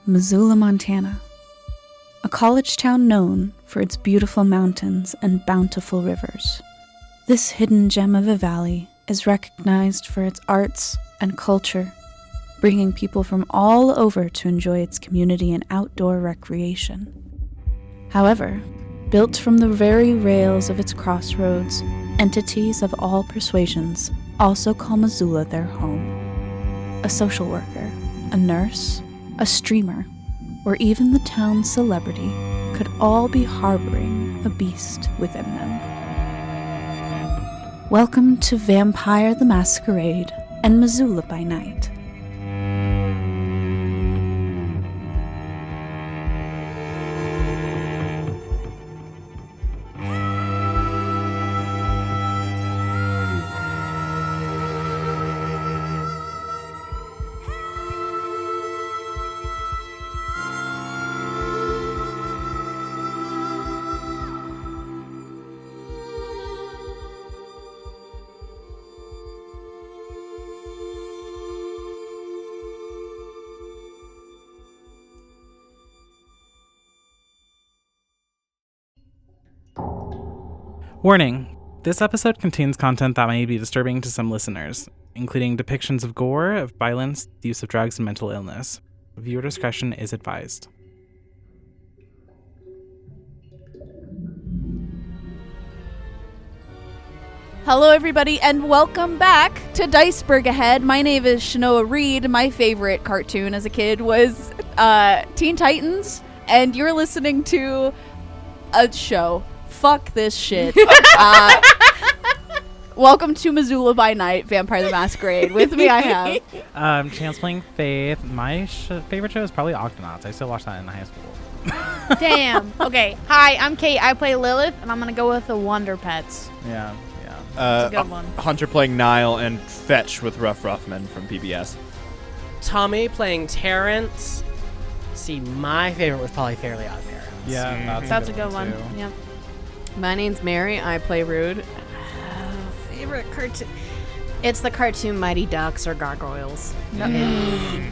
Missoula, Montana, a college town known for its beautiful mountains and bountiful rivers. This hidden gem of a valley is recognized for its arts and culture, bringing people from all over to enjoy its community and outdoor recreation. However, built from the very rails of its crossroads, entities of all persuasions also call Missoula their home. A social worker, a nurse, a streamer, or even the town's celebrity could all be harboring a beast within them. Welcome to Vampire the Masquerade and Missoula by Night. Warning, this episode contains content that may be disturbing to some listeners, including depictions of gore, of violence, the use of drugs, and mental illness. Viewer discretion is advised. Hello everybody and welcome back to DICEBERG Ahead. My name is Chenoa Reid. My favorite cartoon as a kid was Teen Titans, and you're listening to a show. Fuck this shit. Welcome to Missoula by Night, Vampire the Masquerade. With me I have... Chanceling Faith. My favorite show is probably Octonauts. I still watch that in high school. Damn. Okay. Hi, I'm Kate. I play Lilith, and I'm going to go with the Wonder Pets. Yeah. That's a good one. Hunter playing Niall, and Fetch with Rough Ruffman from PBS. Tommy playing Terrance. See, my favorite was probably Fairly Odd Parents. Yeah, that's a good one. Too. Yep. My name's Mary. I play Rude. Favorite cartoon? It's the cartoon Mighty Ducks or Gargoyles.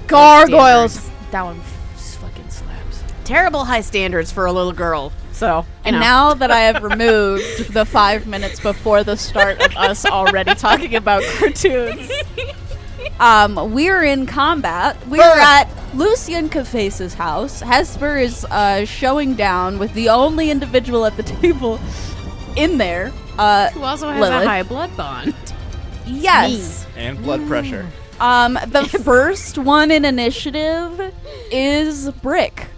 Gargoyles. That one fucking slaps. Terrible high standards for a little girl. So, And now that I have removed the 5 minutes before the start of us already talking about cartoons, we're in combat. We're at Lucien Caface's house. Hesper is showing down with the only individual at the table in there. who also has Lilith. a high blood bond. Yes. And blood pressure. The first one in initiative is Brick.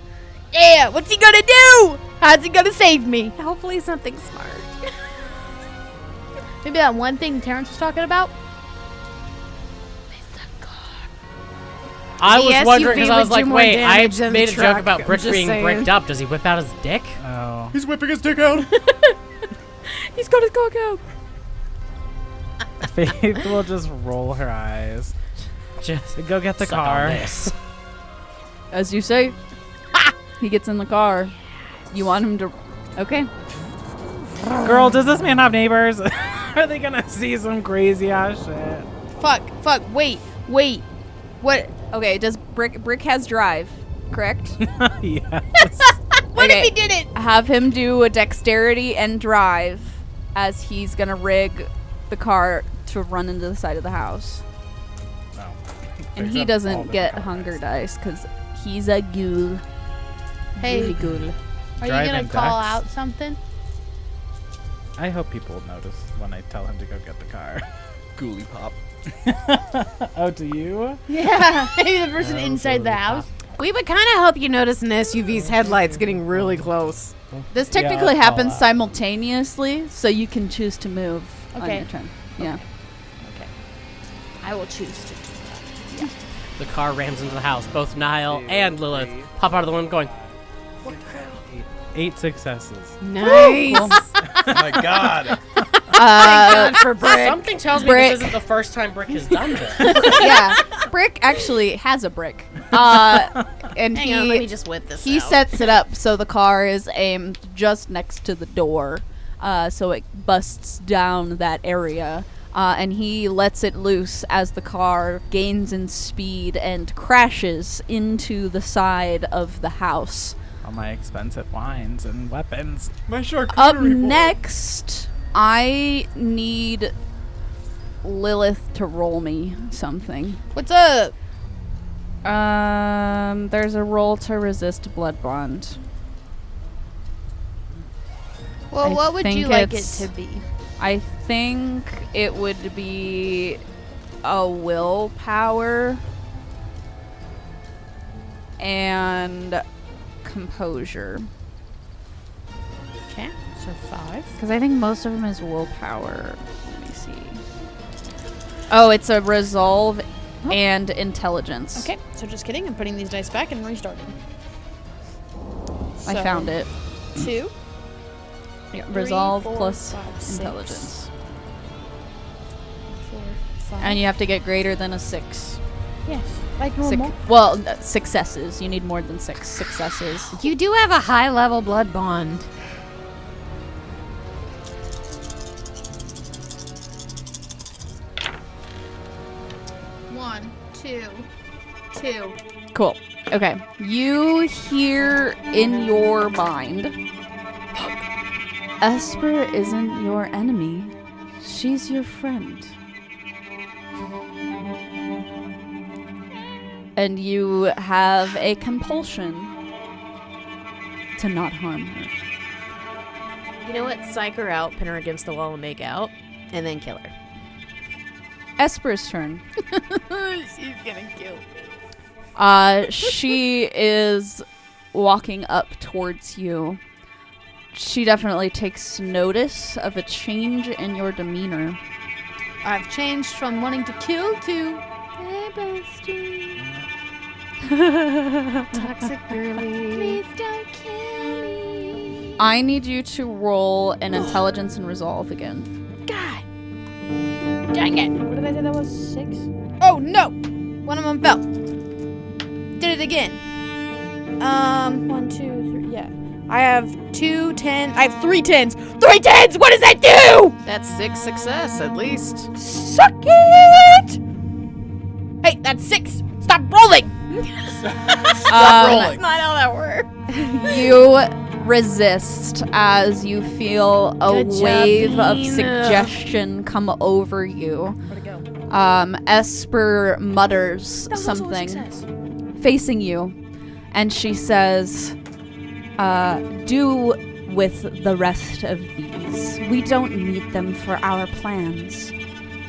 Yeah, what's he gonna do? How's he gonna save me? Hopefully something smart. Maybe that one thing Terrance was talking about? I The was wondering SUV because I was would do like, more wait, I damage than made the a truck, joke about I'm Brick just being saying. bricked up. Does he whip out his dick? Oh. He's whipping his dick out. He's got his cock out. Faith will just roll her eyes. Just Go get the suck on car. this. As you say, he gets in the car. You want him to... Okay. Girl, does this man have neighbors? Are they gonna see some crazy ass shit? Fuck, wait. What? Okay, does Brick has drive, correct? Yes. What Okay. if he did it? Have him do a dexterity and drive as he's gonna rig the car to run into the side of the house. No. And Brings he up all doesn't the get colors. hunger dice because he's a ghoul. Hey, Ghoul. are Drive you gonna and call Dex. out something? I hope people notice when I tell him to go get the car. Ghoulie pop. Oh, do you? Yeah, maybe the person Oh, inside the totally house. We would kind of hope you notice an SUV's headlights getting really close. This Yeah, technically I'll happens call out. simultaneously, so you can choose to move on Okay. your turn. Yeah. I will choose to do that. The car rams into the house. Both Niall and Lilith pop out of the window going, 8 successes. Nice. Oh my god. Good for Brick. something tells me Brick. this isn't the first time Brick has done this. Yeah. Brick actually has a brick. And Hang on, let me just whip this he out. sets it up so the car is aimed just next to the door, so it busts down that area. And he lets it loose as the car gains in speed and crashes into the side of the house. All my expensive wines and weapons. My charcuterie Up board. next, I need Lilith to roll me something. What's up? There's a roll to resist blood bond. Well, I what would think you like it it's- to be? I think it would be a willpower and composure. Okay, so 5. Because I think most of them is willpower. Let me see. Oh, it's a resolve and intelligence. Okay, so just kidding. I'm putting these dice back and restarting. I found it. 2. Yeah, 3, resolve 4, plus 5, 6, intelligence. 4, 5. And you have to get greater than a 6. Yes, like normal. Successes. You need more than 6 successes. You do have a high level blood bond. One, two, 2. Cool. Okay. You hear in your mind, Esper isn't your enemy. She's your friend. And you have a compulsion to not harm her. You know what? Psych her out, pin her against the wall and make out, and then kill her. Esper's turn. She's gonna kill me. She is walking up towards you. She definitely takes notice of a change in your demeanor. I've changed from wanting to kill to Toxic girly. please don't kill me. I need you to roll an intelligence and resolve again. God. Dang it. What did I say that was? 6? Oh, no. One of them fell. Did it again. 1, 2, 3. Yeah. I have 2 10s. I have 3 10s. 3 10s! What does that do? That's 6 success, at least. Suck it! Hey, that's 6. Stop rolling! That's not how that works. You resist as you feel a Good job, wave of Nina. suggestion come over you. Where'd it go? Esper mutters That was also a something success. facing you, and she says, do with the rest of these. We don't need them for our plans.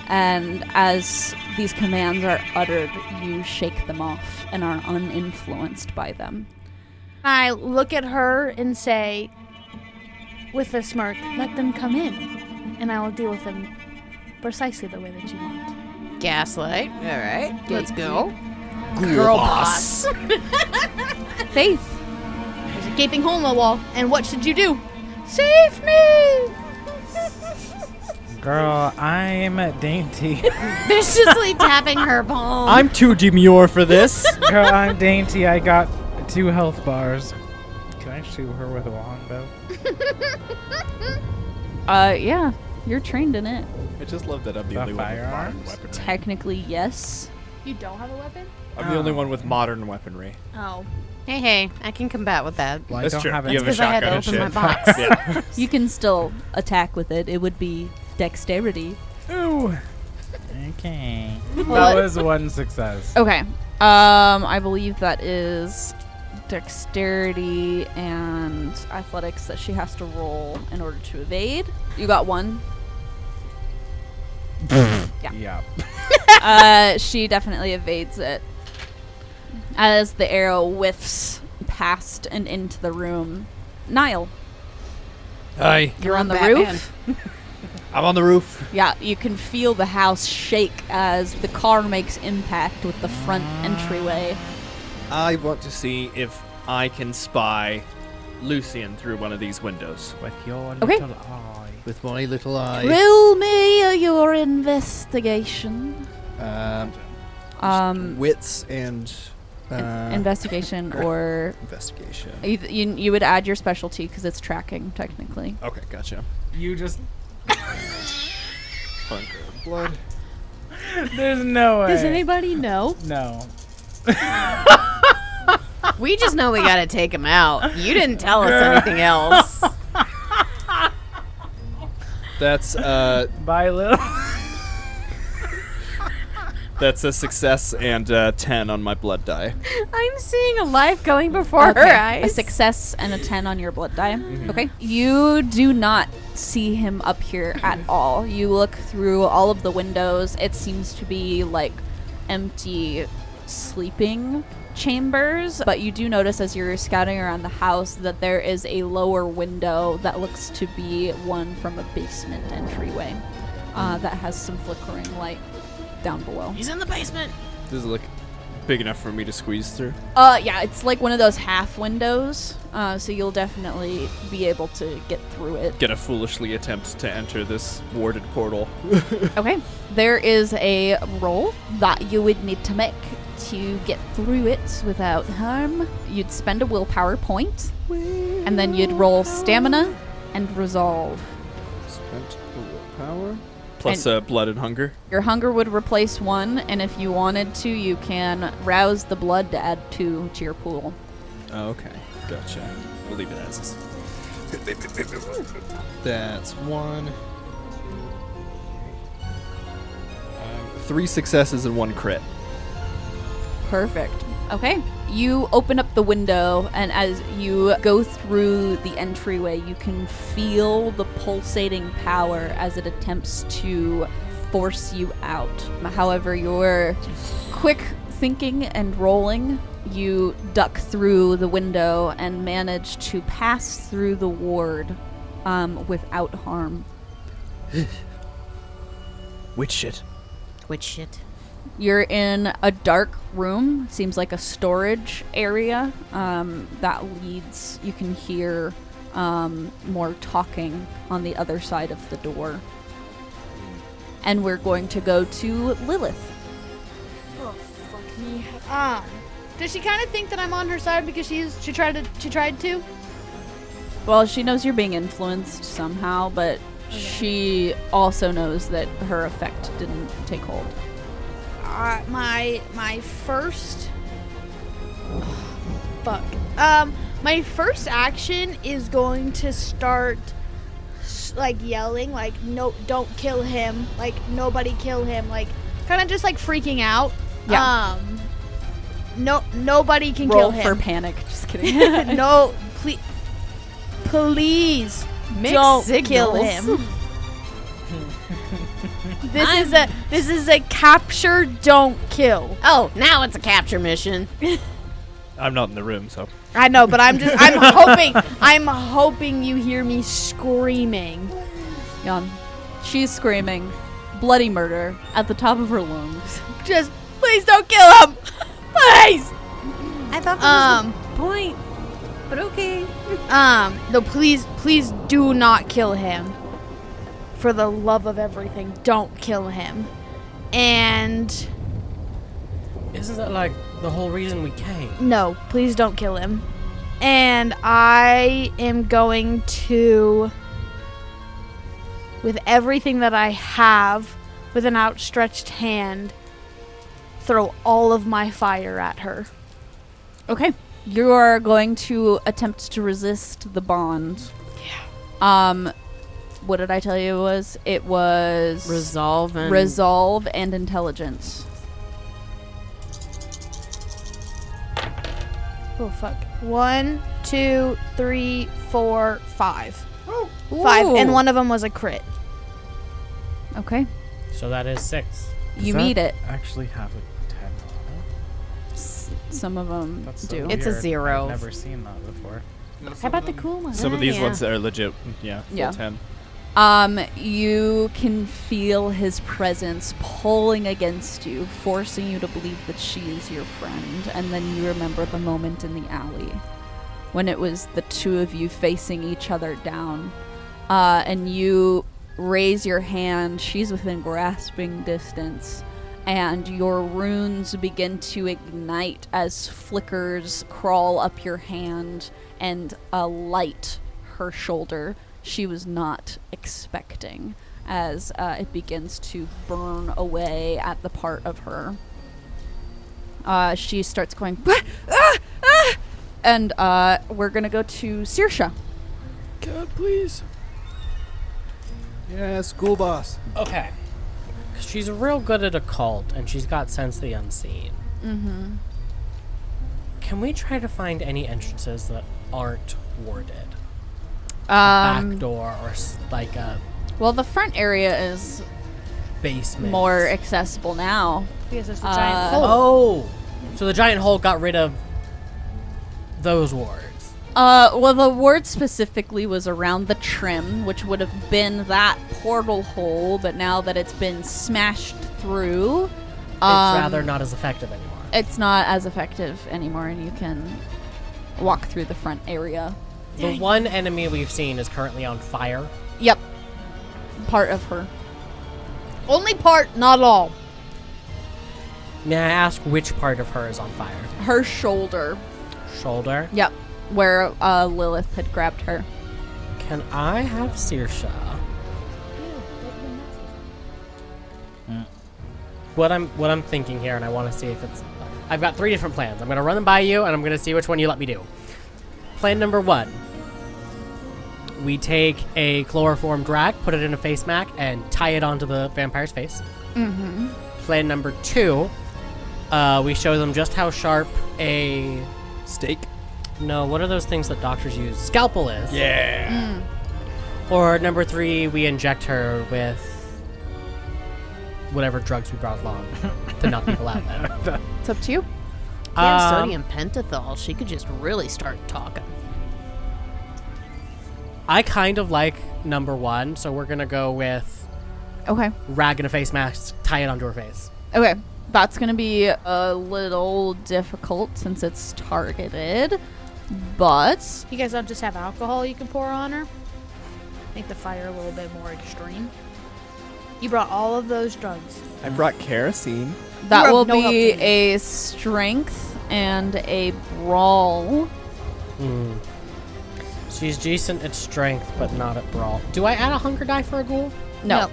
And as these commands are uttered, you shake them off and are uninfluenced by them. I look at her and say, with a smirk, let them come in, and I will deal with them precisely the way that you want. Gaslight. All right, let's go. Girl boss. Faith. There's a gaping hole in the wall, and what should you do? Save me! Girl, I'm dainty. Viciously tapping her palm. I'm too demure for this. Girl, I'm dainty. I got 2 health bars. Can I shoot her with a longbow? Yeah, you're trained in it. I just love that I'm the The only one with modern firearms? weaponry. Technically, yes. You don't have a weapon? I'm the only one with modern weaponry. Oh. Hey, I can combat with that. Well, I That's don't true. have You it. have a Because I had to shotgun and open my shit. box. Yeah. You can still attack with it. It would be dexterity. Ooh. Okay. Well, That was 1 success. Okay. I believe that is dexterity and athletics that she has to roll in order to evade. You got 1. Yeah. She definitely evades it. As the arrow whiffs past and into the room. Niall, Hi. you're on the Batman. roof. I'm on the roof. Yeah, you can feel the house shake as the car makes impact with the front entryway. I want to see if I can spy Lucian through one of these windows. With your Okay. little eye. With my little eye. Roll me your investigation. Wits and Investigation great. or investigation. you would add your specialty because it's tracking technically. Okay, gotcha. You just. Bunker. blood. There's no way. Does anybody know? No. We just know we gotta take him out. You didn't tell us anything else. That's Bye, Lil. that's a success and 10 on my blood die. I'm seeing a life going before her Okay, eyes. a success and a 10 on your blood die. Okay. You do not see him up here at all. You look through all of the windows. It seems to be like empty sleeping chambers, but you do notice as you're scouting around the house that there is a lower window that looks to be one from a basement entryway that has some flickering light down below. He's in the basement. Does it look big enough for me to squeeze through? Yeah, it's like one of those half windows, so you'll definitely be able to get through it. Gonna foolishly attempt to enter this warded portal. Okay. There is a roll that you would need to make to get through it without harm. You'd spend a willpower point, and then you'd roll stamina and resolve. Spent willpower. Plus blood and hunger. Your hunger would replace 1, and if you wanted to, you can rouse the blood to add 2 to your pool. Oh, okay. Gotcha. We'll leave it as is. That's 1. 3 successes and 1 crit. Perfect. Okay. You open up the window, and as you go through the entryway, you can feel the pulsating power as it attempts to force you out. However, your quick thinking and rolling, you duck through the window and manage to pass through the ward without harm. Witch shit. Which shit? You're in a dark room, seems like a storage area that leads, you can hear more talking on the other side of the door. And we're going to go to Lilith. Oh, fuck me. Does she kind of think that I'm on her side because she tried to? Well, she knows you're being influenced somehow, but she also knows that her effect didn't take hold. My first my first action is going to start like yelling, like, no, don't kill him, like, nobody kill him, like, kind of just like freaking out. Yeah. Nobody can Roll kill him. for panic. Just kidding. No, please don't kill him. This is a capture, don't kill. Oh, now it's a capture mission. I'm not in the room, so. I know, but I'm hoping you hear me screaming. She's screaming bloody murder at the top of her lungs. Just please don't kill him. Please. I thought that was the point. But okay. No, please do not kill him. For the love of everything, don't kill him. And Isn't that like the whole reason we came? no, please don't kill him. And I am going to, with everything that I have, with an outstretched hand, throw all of my fire at her. Okay. You are going to attempt to resist the bond. Yeah. What did I tell you it was? It was Resolve and intelligence. Oh, fuck. 1, 2, 3, 4, 5. 5, and one of them was a crit. Okay. So that is 6. You meet it. Actually have a 10 on it. Some of them That's so do. It's a weird. 0. I've never seen that before. How about the cool one? Some of these Yeah. ones are legit, yeah, full Yeah. 10. You can feel his presence pulling against you, forcing you to believe that she is your friend. And then you remember the moment in the alley when it was the two of you facing each other down. And you raise your hand. She's within grasping distance. And your runes begin to ignite as flickers crawl up your hand and light her shoulder she was not expecting. as it begins to burn away at the part of her. She starts going, and we're gonna go to Saoirse. God, please. Yeah, school boss. Okay. 'Cause she's real good at occult, and she's got sense of the unseen. Mm-hmm. Can we try to find any entrances that aren't warded? Um, Back door or like a well, the front area is basement. more accessible now. Because it's a giant hole. Oh, so the giant hole got rid of those wards. Well, the ward specifically was around the trim, which would have been that portal hole, but now that it's been smashed through, It's rather not as effective anymore. it's not as effective anymore, and you can walk through the front area. The one enemy we've seen is currently on fire. Yep. Part of her. Only part, not all. May I ask which part of her is on fire? Her shoulder. Shoulder. Yep. Where Lilith had grabbed her. Can I have Saoirse? What I'm thinking here, and I want to see if it's. I've got 3 different plans. I'm gonna run them by you, and I'm gonna see which one you let me do. Plan number 1. We take a chloroform drag, put it in a face mask, and tie it onto the vampire's face. Mm-hmm. Plan number 2. We show them just how sharp a Steak? no. What are those things that doctors use? Scalpel is. Yeah. Or number 3, we inject her with whatever drugs we brought along to knock people out. Then. It's up to you. Yeah, sodium pentothal. She could just really start talking. I kind of like number 1, so we're gonna go with Okay. rag in a face mask, tie it onto her face. Okay. That's going to be a little difficult since it's targeted, but You guys don't just have alcohol you can pour on her? Make the fire a little bit more extreme. You brought all of those drugs. I brought kerosene. that You will have no help be to me. a strength and a brawl. She's decent at strength, but not at brawl. Do I add a hunger die for a ghoul? No.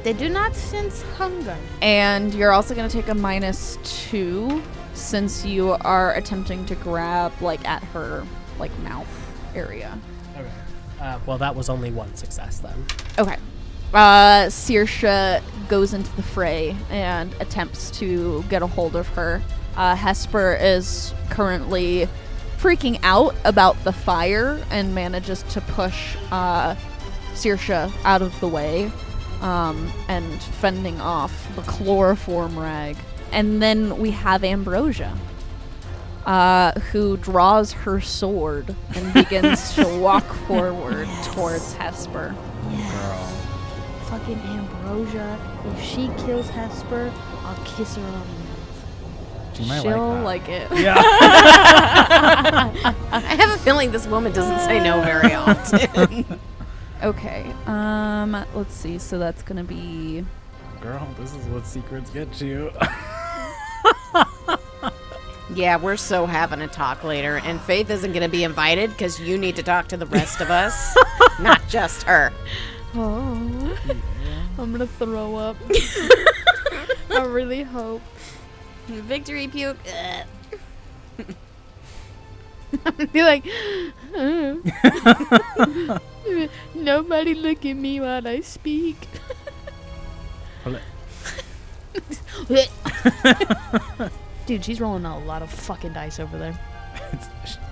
They do not sense hunger. And you're also going to take a -2 since you are attempting to grab like at her like mouth area. Okay. Well, that was only 1 success then. Okay. Saoirse goes into the fray and attempts to get a hold of her. Hesper is currently freaking out about the fire and manages to push Saoirse out of the way and fending off the chloroform rag. And then we have Ambrosia, who draws her sword and begins to walk forward towards Hesper. Fucking Ambrosia. If she kills Hesper, I'll kiss her on the mouth. She might She'll like like it. I have a feeling this woman doesn't say no very often. Okay. Let's see. So that's gonna be. that. Girl, this is what secrets get you. Yeah, we're so having a talk later, and Faith isn't going to be invited because you need to talk to the rest of us, not just her. Oh, I'm gonna throw up. I really hope. Victory puke. I'm gonna be like, nobody look at me while I speak. Dude, she's rolling a lot of fucking dice over there.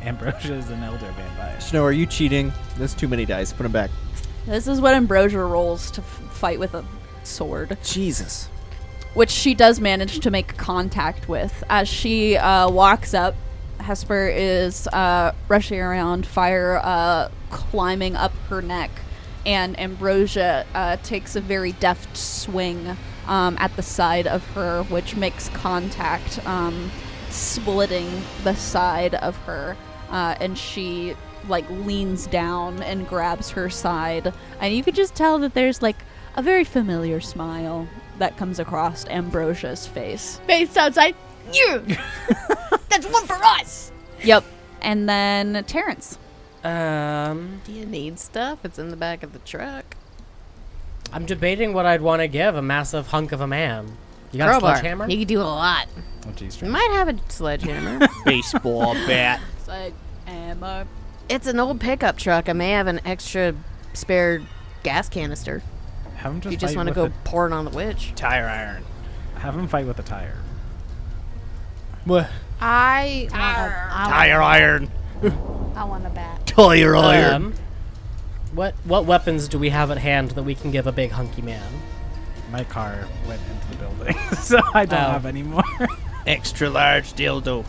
Ambrosia is an elder vampire. Snow, are you cheating? There's too many dice. Put them back. This is what Ambrosia rolls to fight with a sword, Jesus. which she does manage to make contact with. As she walks up, Hesper is rushing around, fire climbing up her neck, and Ambrosia takes a very deft swing at the side of her, which makes contact, splitting the side of her, and she like leans down and grabs her side, and you could just tell that there's like a very familiar smile that comes across Ambrosia's face. Face outside. You. That's one for us. Yep. And then Terrance. Do you need stuff? It's in the back of the truck. I'm debating what I'd want to give a massive hunk of a man. You got Crowbar. a sledgehammer? He could do a lot. Oh, geez, You might have a sledgehammer. Baseball bat. Sledgehammer. It's an old pickup truck. I may have an extra spare gas canister. Have him just If you just fight want to with go pour it on the witch. Tire iron. Have him fight with a tire. What? I Tire iron. want a bat. Tire iron. What weapons do we have at hand that we can give a big hunky man? My car went into the building, so I don't have any more. Extra large dildo.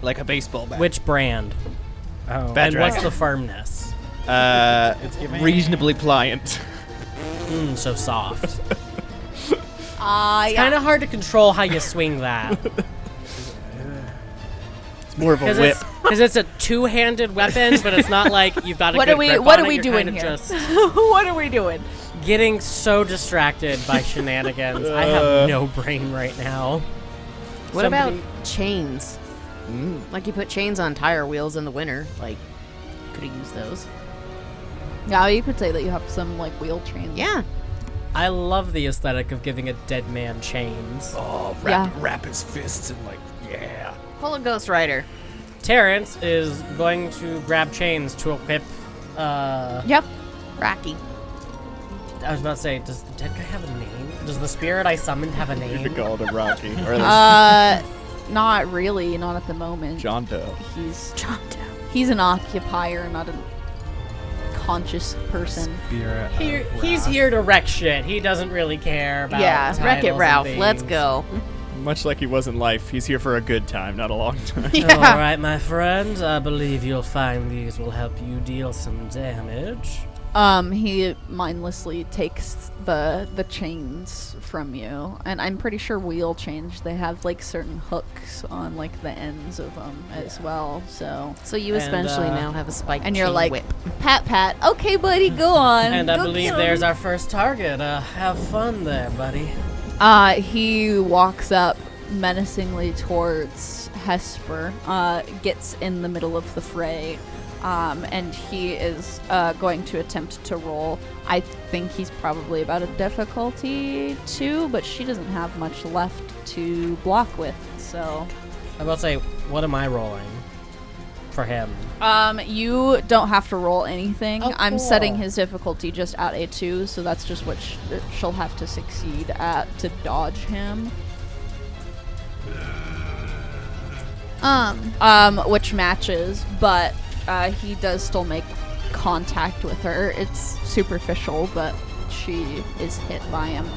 Like a baseball bat. Which brand? Oh, Bad And dragon. what's the firmness? it's giving Reasonably pliant. So soft. It's Yeah. kind of hard to control how you swing that. It's more of a whip. Because it's a two-handed weapon, but it's not like you've got a What good are we- grip what on are it. we You're doing kinda here? Just What are we doing? getting so distracted by shenanigans. I have no brain right now. What Somebody- about chains? Like you put chains on tire wheels in the winter. Like, could have used those. Yeah, you could say that you have some like wheel chains. Yeah. I love the aesthetic of giving a dead man chains. Oh, wrap his fists and like, yeah. Pull a Ghost Rider. Terrance is going to grab chains to equip. Yep. Rocky. I was about to say, does the dead guy have a name? Does the spirit I summoned have a You could name? call it a Rocky. Or Not really. Not at the moment. John Doe. He's an occupier, not a conscious person. Spirit of He's wrath. here to wreck shit. He doesn't really care about Yeah. Wreck It titles and Ralph. Let's things. go. Much like he was in life, he's here for a good time, not a long time. All right, my friend. I believe you'll find these will help you deal some damage. He mindlessly takes the chains from you, and I'm pretty sure wheel chains, they have like certain hooks on like the ends of them as well. So So you And, especially now have a spike and you're chain like, whip. pat, okay, buddy, go on. And I Go believe get 'em." there's our first target. Have fun there, buddy. He walks up menacingly towards Hesper, gets in the middle of the fray, and he is going to attempt to roll. I think he's probably about a difficulty 2, but she doesn't have much left to block with, so... I was about to say, what am I rolling for him? You don't have to roll anything. Oh, I'm cool. setting his difficulty just at a 2, so that's just what she'll have to succeed at to dodge him. Which matches, but he does still make contact with her. It's superficial, but she is hit by him,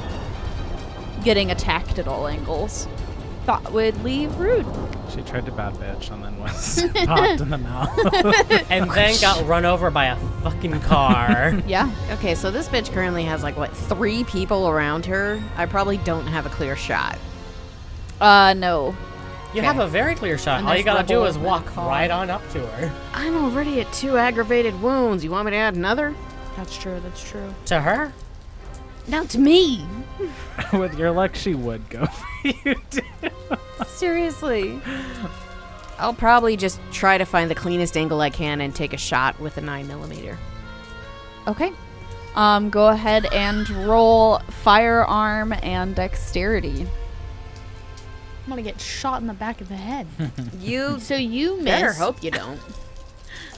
getting attacked at all angles. Thought would leave Rude. She tried to bad bitch and then was popped in the mouth. And then got run over by a fucking car. Yeah. Okay, so this bitch currently has like, what, 3 people around her? I probably don't have a clear shot. No. You have a very clear shot. And All you there's gotta do rubble is in walk the car. right on up to her. I'm already at 2 aggravated wounds. You want me to add another? That's true. To her? No, to me. With your luck, she would go for you, too. Seriously. I'll probably just try to find the cleanest angle I can and take a shot with a 9mm. Okay. Go ahead and roll firearm and dexterity. I'm gonna get shot in the back of the head. You So you miss. better hope you don't.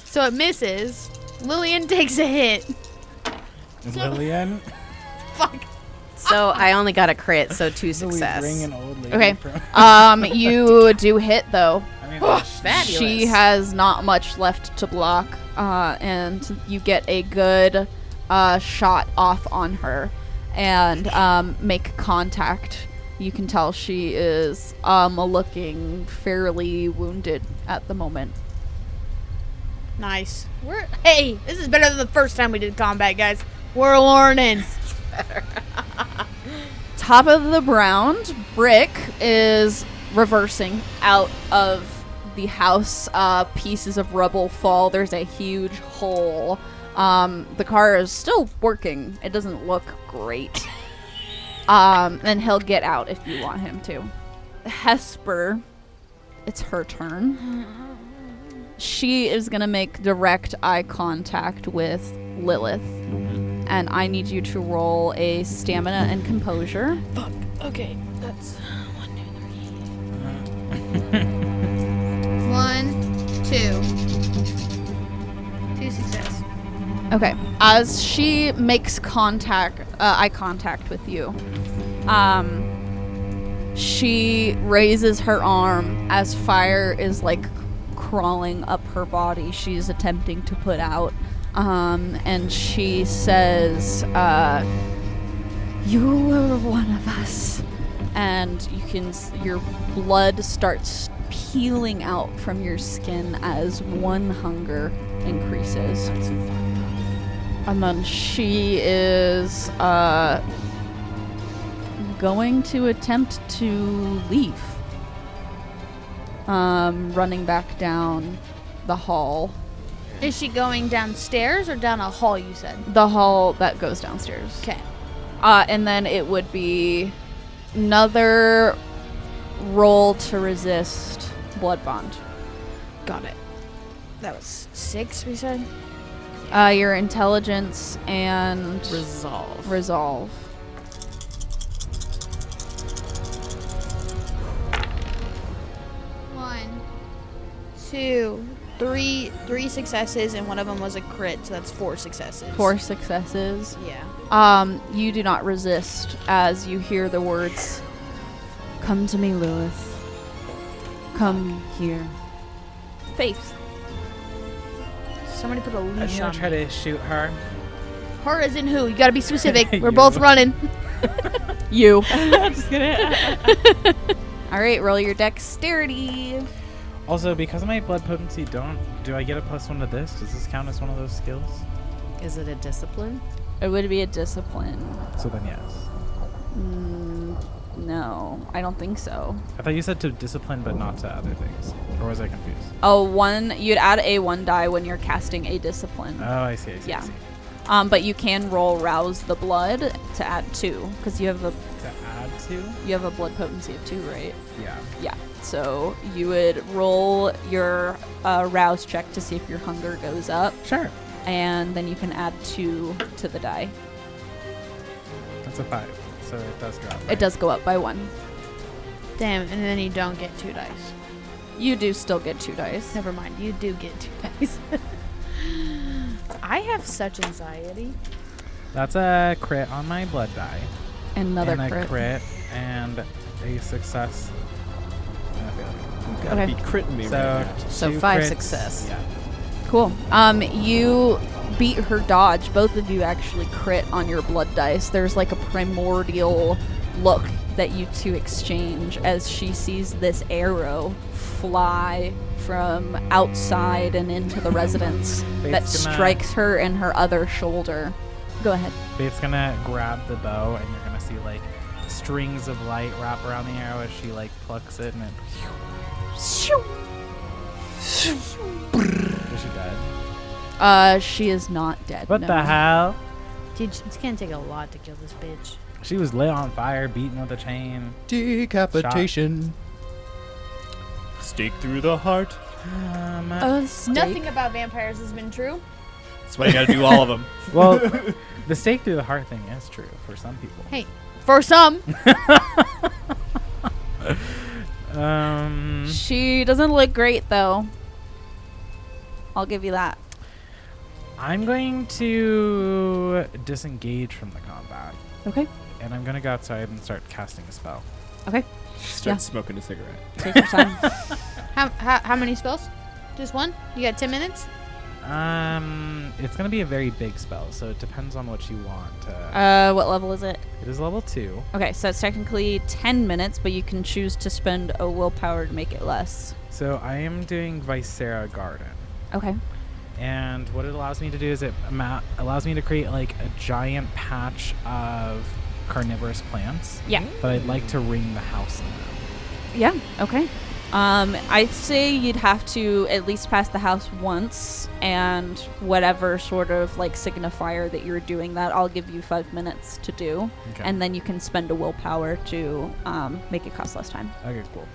So it misses. Lillian takes a hit. Lillian? Fuck. So I only got a crit, so 2 We success. bring an old lady Okay. from- You do hit though. I mean, Fabulous. She has not much left to block, and you get a good shot off on her and make contact. You can tell she is looking fairly wounded at the moment. Nice. Hey, this is better than the first time we did combat, guys. We're learning. Top of the round, Brick is reversing out of the house. Pieces of rubble fall. There's a huge hole. The car is still working. It doesn't look great. And he'll get out if you want him to. Hesper, it's her turn. She is going to make direct eye contact with Lilith and I need you to roll a stamina and composure. Fuck. Okay, that's 1, 2, 3. 1, 2. 2 success. Okay. As she makes eye contact with you, she raises her arm as fire is like crawling up her body. She's attempting to put out, and she says, "You were one of us," and your blood starts peeling out from your skin as one hunger increases. And then she is going to attempt to leave. Running back down the hall. Is she going downstairs or down a hall, you said? The hall that goes downstairs. Okay. And then it would be another roll to resist blood bond. Got it. That was 6, we said? Your intelligence and resolve. 1, 2, 3 successes, and one of them was a crit, so that's 4 successes. 4 successes. Yeah. You do not resist as you hear the words, "Come to me, Lilith. Come here." Faith. Somebody put a I'm leash gonna on try me. to shoot her. Her as in who? You gotta be specific. We're You. both running. You. Just kidding. All right, roll your dexterity. Also, because of my blood potency, do I get a +1 to this? Does this count as one of those skills? Is it a discipline? It would be a discipline. So then yes. No, I don't think so. I thought you said to discipline, but not to other things. Or was I confused? You'd add a 1 die when you're casting a discipline. Oh, I see. Yeah. But you can roll rouse the blood to add 2 because you have a To add to? you have a blood potency of 2, right? Yeah. Yeah. So you would roll your rouse check to see if your hunger goes up, Sure. and then you can add 2 to the die. That's a 5. So it does go up. It does go up by 1. Damn, and then you don't get 2 dice. You do still get 2 dice. Never mind, you do get 2 dice. I have such anxiety. That's a crit on my blood die. Another and crit. a crit and a success. And a failure. You gotta Okay. be critting me So, right now. So 2 5 crits. success. Yeah. Cool. You beat her dodge. Both of you actually crit on your blood dice. There's like a primordial look that you two exchange as she sees this arrow fly from outside and into the residence that Faith's gonna- strikes her in her other shoulder. Go ahead. Faith's gonna grab the bow, and you're gonna see like strings of light wrap around the arrow as she like plucks it, and it. Is she dead? She is not dead. What no. the hell? Dude, it's gonna take a lot to kill this bitch. She was lit on fire, beaten with a chain. Decapitation. Stake through the heart. Nothing about vampires has been true. That's why you gotta do all of them. Well, the stake through the heart thing is true for some people. Hey, for some. She doesn't look great though. I'll give you that. I'm going to disengage from the combat, Okay. and I'm gonna go outside and start casting a spell. Okay. Start Yeah. smoking a cigarette. Take your time. How many spells? Just one? You got 10 minutes? It's gonna be a very big spell, so it depends on what you want. What level is it? It is level 2. Okay, so it's technically 10 minutes, but you can choose to spend a willpower to make it less. So I am doing Viscera Garden. Okay. And what it allows me to do is it allows me to create like a giant patch of carnivorous plants. Yeah. But I'd like to ring the house in them. Yeah, okay. I'd say you'd have to at least pass the house once, and whatever sort of like signifier that you're doing that, I'll give you 5 minutes to do. Okay. And then you can spend a willpower to make it cost less time. Okay, cool.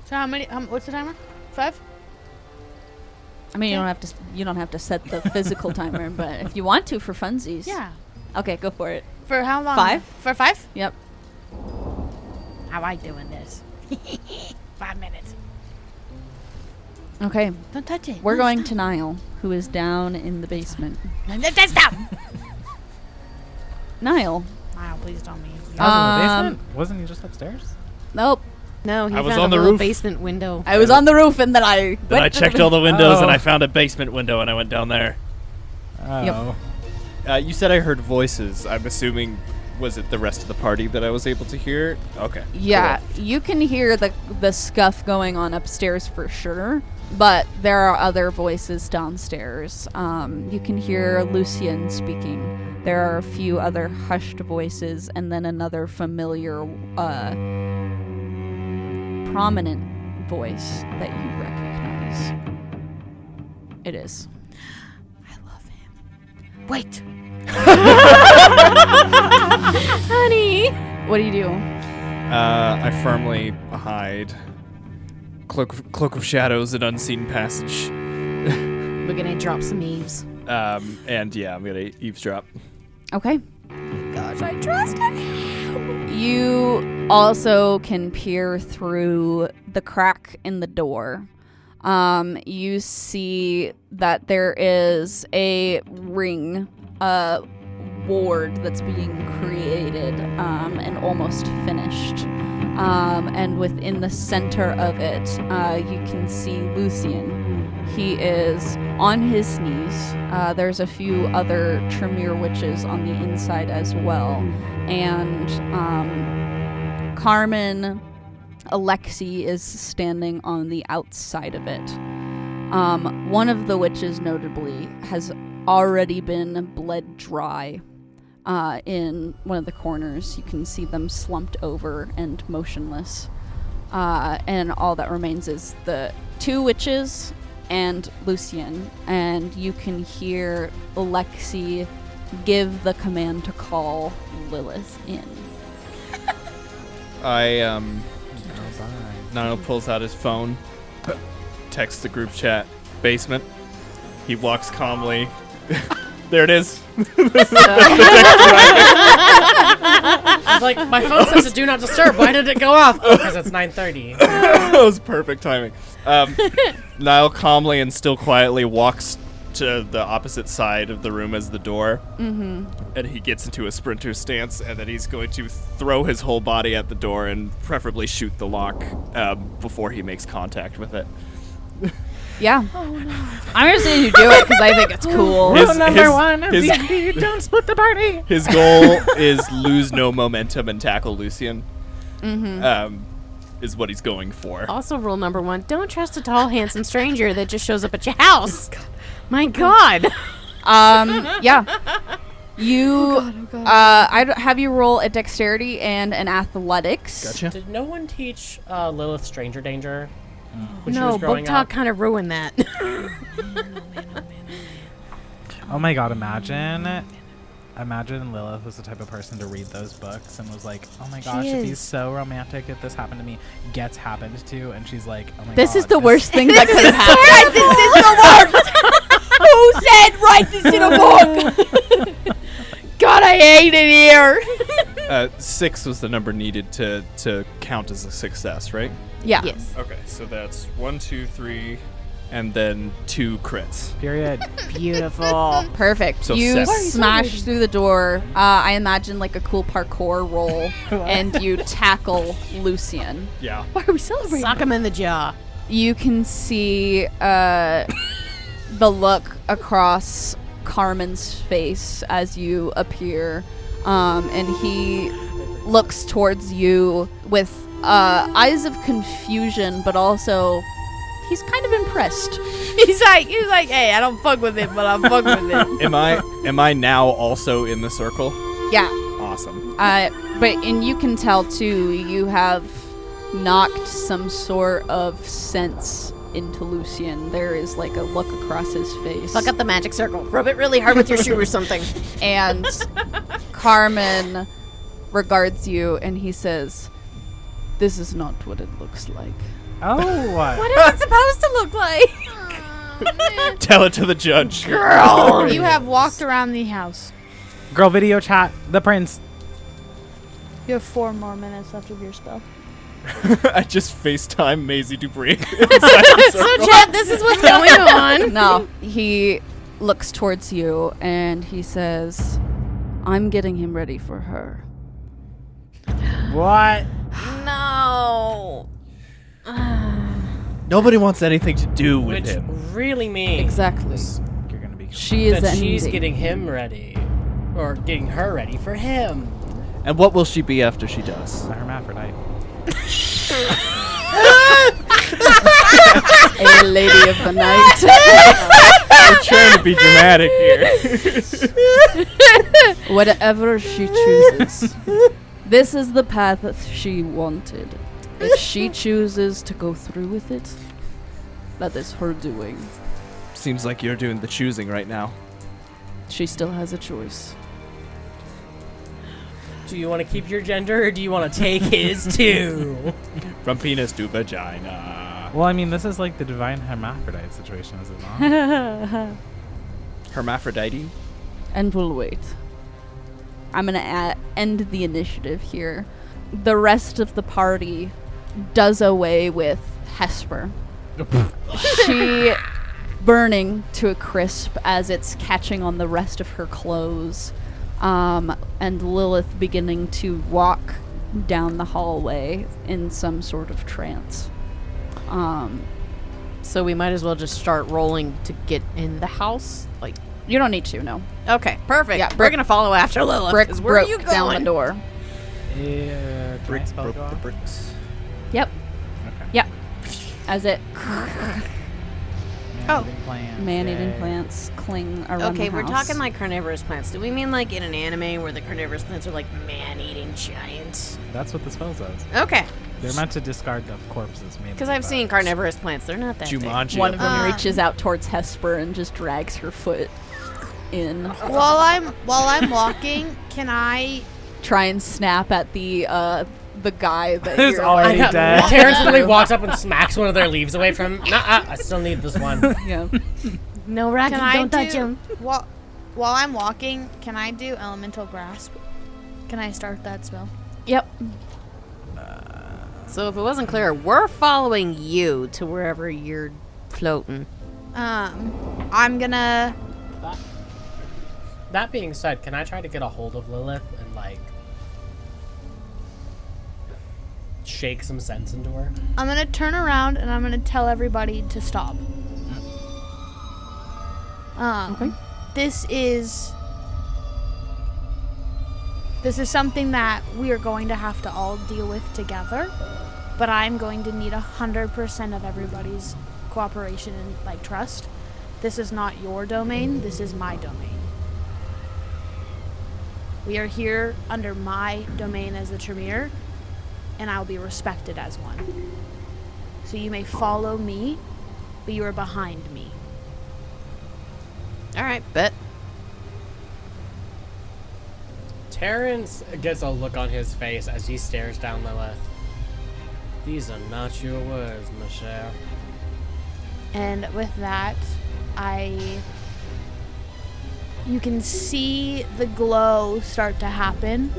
So how many? What's the timer? 5? I mean, you don't have to set the physical timer, but if you want to for funsies. Yeah. Okay, go for it. For how long? 5? For 5? Yep. How I doing this? 5 minutes. Okay. Don't touch it. We're going to Niall, who is down in the basement. Stop! Niall. Niall, please tell me. I was in the basement? Wasn't he just upstairs? Nope. No, he I was found on a the little roof. basement window. I was on the roof and then I Then I went to checked the all the windows and Oh. I found a basement window and I went down there. Oh. You said I heard voices. I'm assuming, was it the rest of the party that I was able to hear? Okay. Yeah, cool. you can hear the scuff going on upstairs for sure, but there are other voices downstairs. You can hear Lucian speaking. There are a few other hushed voices, and then another familiar, prominent voice that you recognize. It is. I love him. Wait. Honey! What do you do? I firmly hide. Cloak of shadows and unseen passage. We're gonna drop some eaves. And yeah, I'm gonna eavesdrop. Okay. Gosh, I trusted him. You also can peer through the crack in the door. You see that there is a ring, ward that's being created and almost finished. And within the center of it, you can see Lucian. He is on his knees. There's a few other Tremere witches on the inside as well. And Carmen Alexi is standing on the outside of it. One of the witches, notably, has already been bled dry. In one of the corners, you can see them slumped over and motionless. And all that remains is the 2 witches and Lucian. And you can hear Alexi give the command to call Lilith in. Niall pulls out his phone, texts the group chat, basement. He walks calmly. There it is. It's like, my phone says to do not disturb. Why did it go off? Oh, because it's 9:30. That was perfect timing. Niall calmly and still quietly walks to the opposite side of the room as the door. Mm-hmm. And he gets into a sprinter stance, and then he's going to throw his whole body at the door and preferably shoot the lock before he makes contact with it. Yeah. Oh, no. I'm going to say you do it because I think it's cool. Rule number 1 of D&D, don't split the party. His goal is lose no momentum and tackle Lucian. Mm-hmm. Is what he's going for. Also, rule number 1: don't trust a tall, handsome stranger that just shows up at your house. My God. Yeah. You, I'd have you roll a dexterity and an athletics. Gotcha. Did no one teach Lilith Stranger Danger? When she No, was growing book talk up? kind of ruined that. Oh my god, imagine Lilith was the type of person to read those books and was like, oh my gosh, it'd be so romantic if this happened to me. Gets happened to, and she's like, oh my god. This is the worst thing that could have happened. Who said write this in a book? God, I hate it here. 6 was the number needed to count as a success, right? Yeah. Yes. Okay, so that's 1, 2, 3, and then 2 crits. Period. Beautiful. Perfect. So you 7. smash through the door. I imagine like a cool parkour roll, and you tackle Lucian. Yeah. Why are we celebrating? Sock him in the jaw. You can see the look across Carmen's face as you appear, and he looks towards you with eyes of confusion, but also he's kind of impressed. He's like, hey, I don't fuck with it, but I'm fuck with it. Am I now also in the circle? Yeah. Awesome. And you can tell too, you have knocked some sort of sense into Lucian. There is like a look across his face. Fuck up the magic circle. Rub it really hard with your shoe or something. And Carmen regards you and he says, "This is not what it looks like." Oh, what? What is it supposed to look like? Tell it to the judge. Girl, you have walked around the house. Girl, video chat. The prince. You have 4 more minutes left of your spell. I just FaceTime Maisie Dupree. So, Chad, this is what's going on. No, he looks towards you and he says, I'm getting him ready for her. What? No. Nobody wants anything to do with Which him. really means Exactly. You're gonna be. She is that she's ending. getting him ready. Or getting her ready for him. And what will she be after she does? A hermaphrodite. A lady of the night. I'm trying to be dramatic here. Whatever she chooses. This is the path that she wanted. If she chooses to go through with it, that is her doing. Seems like you're doing the choosing right now. She still has a choice. Do you want to keep your gender or do you want to take his too? From penis to vagina. Well, I mean, this is like the divine hermaphrodite situation, is it not? Hermaphrodite? And we'll wait. I'm going to end the initiative here. The rest of the party does away with Hesper. She burning to a crisp as it's catching on the rest of her clothes. And Lilith beginning to walk down the hallway in some sort of trance. So we might as well just start rolling to get in the house. Like, You don't need to, no. okay, perfect. Yeah, We're Brick- gonna follow after Lilith. Brick 'cause where are broke you down the going? door. Yeah. Brick spell broke go the off? bricks. Yep. Okay. Yep. As it Oh. man-eating plants cling around Okay, the we're house. talking like carnivorous plants. Do we mean like in an anime where the carnivorous plants are like man-eating giants? That's what the spell says. Okay, They're meant to discard the corpses, maybe. because I've seen carnivorous plants. They're not that big. Jumanji. One of them reaches out towards Hesper and just drags her foot in. While I'm walking, can I? Try and snap at the guy that Who's you're already like, dead. Terrance literally walks up and smacks one of their leaves away from him. Nuh-uh, I still need this one. Yeah. No, Rocky, Can I don't touch do- him. While I'm walking, can I do elemental grasp? Can I start that spell? Yep. So if it wasn't clear, we're following you to wherever you're floating. I'm gonna. That being said, can I try to get a hold of Lilith and like shake some sense into her? I'm gonna turn around and I'm gonna tell everybody to stop. Okay. This is something that we are going to have to all deal with together, but I'm going to need 100% of everybody's cooperation and like trust. This is not your domain. This is my domain. We are here under my domain as the Tremere, and I'll be respected as one. So you may follow me, but you are behind me. All right, bet. Terrance gets a look on his face as he stares down Lilith. These are not your words, Michelle. And with that, you can see the glow start to happen.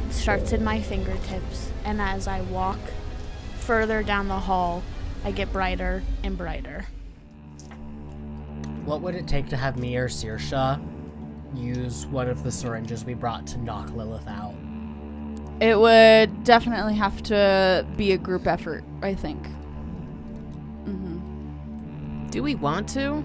It starts in my fingertips, and as I walk further down the hall, I get brighter and brighter. What would it take to have me or Saoirse use one of the syringes we brought to knock Lilith out? It would definitely have to be a group effort, I think. Do we want to?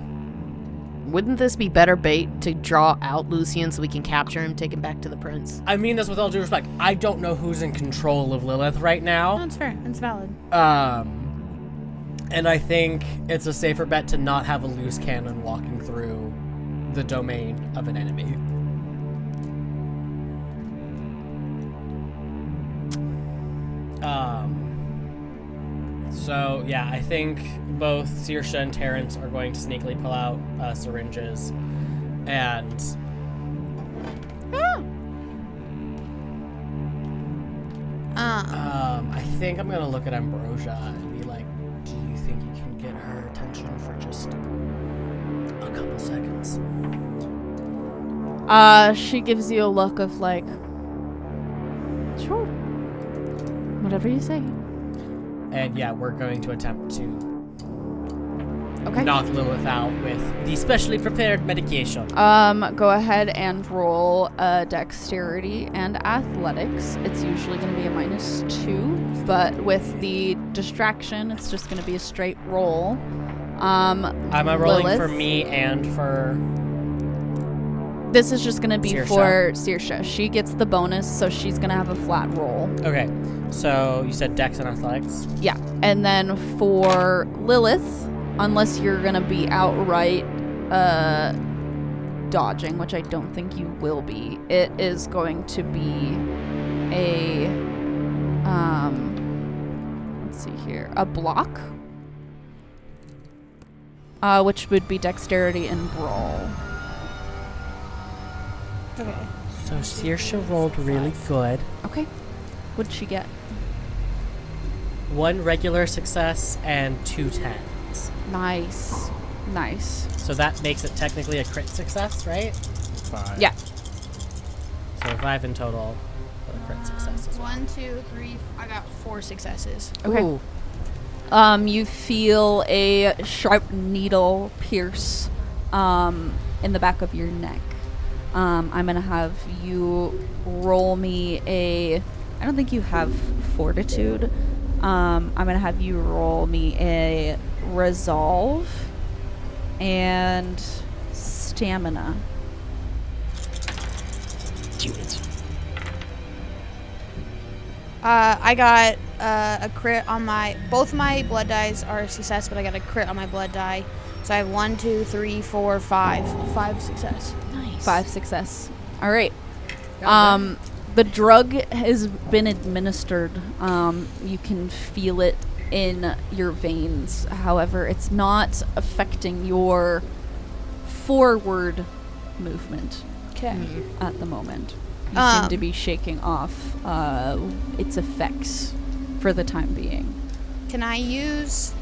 Wouldn't this be better bait to draw out Lucian so we can capture him, take him back to the prince? I mean this with all due respect. I don't know who's in control of Lilith right now. That's fair. That's valid. And I think it's a safer bet to not have a loose cannon walking through the domain of an enemy. So yeah, I think both Saoirse and Terrance are going to sneakily pull out syringes, and I think I'm gonna look at Ambrosia and be like, "Do you think think you can get her attention for just a couple seconds? She gives you a look of like, sure, whatever you say. And yeah, we're going to attempt to Okay. knock Lilith out with the specially prepared medication. Go ahead and roll dexterity and athletics. It's usually going to be a -2, but with the distraction, it's just going to be a straight roll. Am I rolling Lilith, for me and for... This is just going to be Saoirse? for Saoirse. She gets the bonus, so she's going to have a flat roll. Okay, so you said dex and athletics? Yeah. And then for Lilith, unless you're going to be outright dodging, which I don't think you will be, it is going to be a, let's see here, a block, which would be dexterity and brawl. Okay. So Saoirse rolled really good. Okay. What'd she get? 1 regular success and 2 10s. Nice. Nice. So that makes it technically a crit success, right? 5. Yeah. So 5 in total for the crit success as well. 1, 2, 3. I got 4 successes. Okay. Ooh. You feel a sharp needle pierce in the back of your neck. I'm going to have you roll me a... I don't think you have fortitude. I'm going to have you roll me a resolve and stamina. I got a crit on my... Both my blood dice are a success, but I got a crit on my blood die. So I have 1, 2, 3, 4, 5. 5 success. Nice. 5 success. All right. The drug has been administered. You can feel it in your veins. However, it's not affecting your forward movement Okay. at the moment. You seem to be shaking off its effects for the time being. Can I use...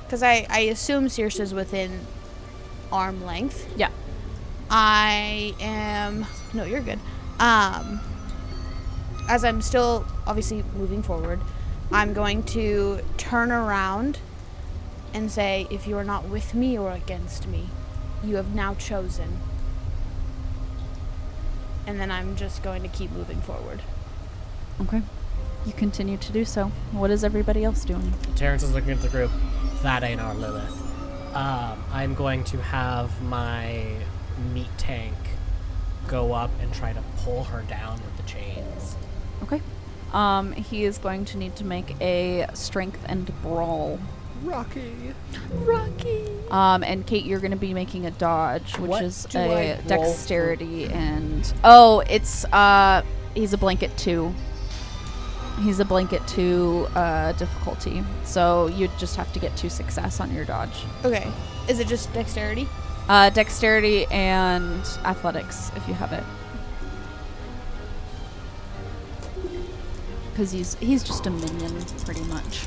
Because I assume Saoirse's within arm length. Yeah. I am... No, you're good. As I'm still obviously moving forward, I'm going to turn around and say, if you are not with me or against me, you have now chosen. And then I'm just going to keep moving forward. Okay. You continue to do so. What is everybody else doing? Terrance is looking at the group. That ain't our Lilith. I'm going to have my meat tank go up and try to pull her down with the chains. Okay. He is going to need to make a strength and brawl. Rocky. And Kait, you're going to be making a dodge, which What is do I a roll dexterity and... Oh, it's, he's a blanket 2. He's a blanket 2 difficulty. So you just have to get 2 success on your dodge. Okay. Is it just dexterity? Dexterity and athletics, if you have it. Because he's just a minion, pretty much.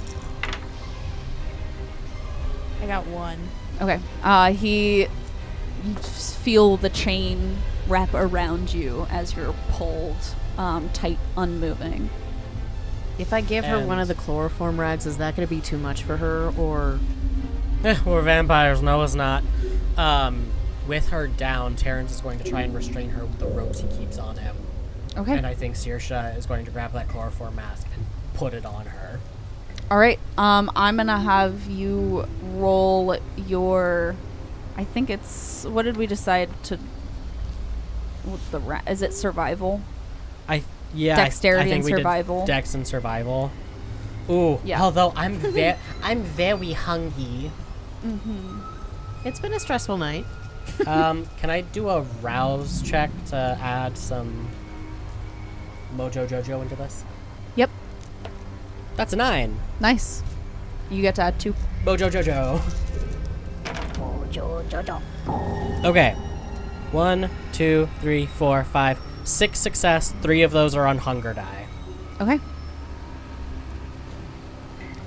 I got 1. Okay. You feel the chain wrap around you as you're pulled tight, unmoving. If I give her one of the chloroform rags, is that going to be too much for her, or... We're vampires. No, it's not. With her down, Terrance is going to try and restrain her with the ropes he keeps on him. Okay. And I think Saoirse is going to grab that chloroform mask and put it on her. All right. I'm going to have you roll your... I think it's... What did we decide to... What's the... Is it survival? Dexterity I think and survival. We did Dex and survival. Ooh. Yeah. Although I'm very hungry. Mm-hmm. It's been a stressful night. Can I do a rouse check to add some Mojo Jojo into this? Yep. That's a 9. Nice. You get to add 2. Mojo Jojo. Mojo Jojo. Okay. 1, 2, 3, 4, 5, 6 success. 3 of those are on hunger die. Okay.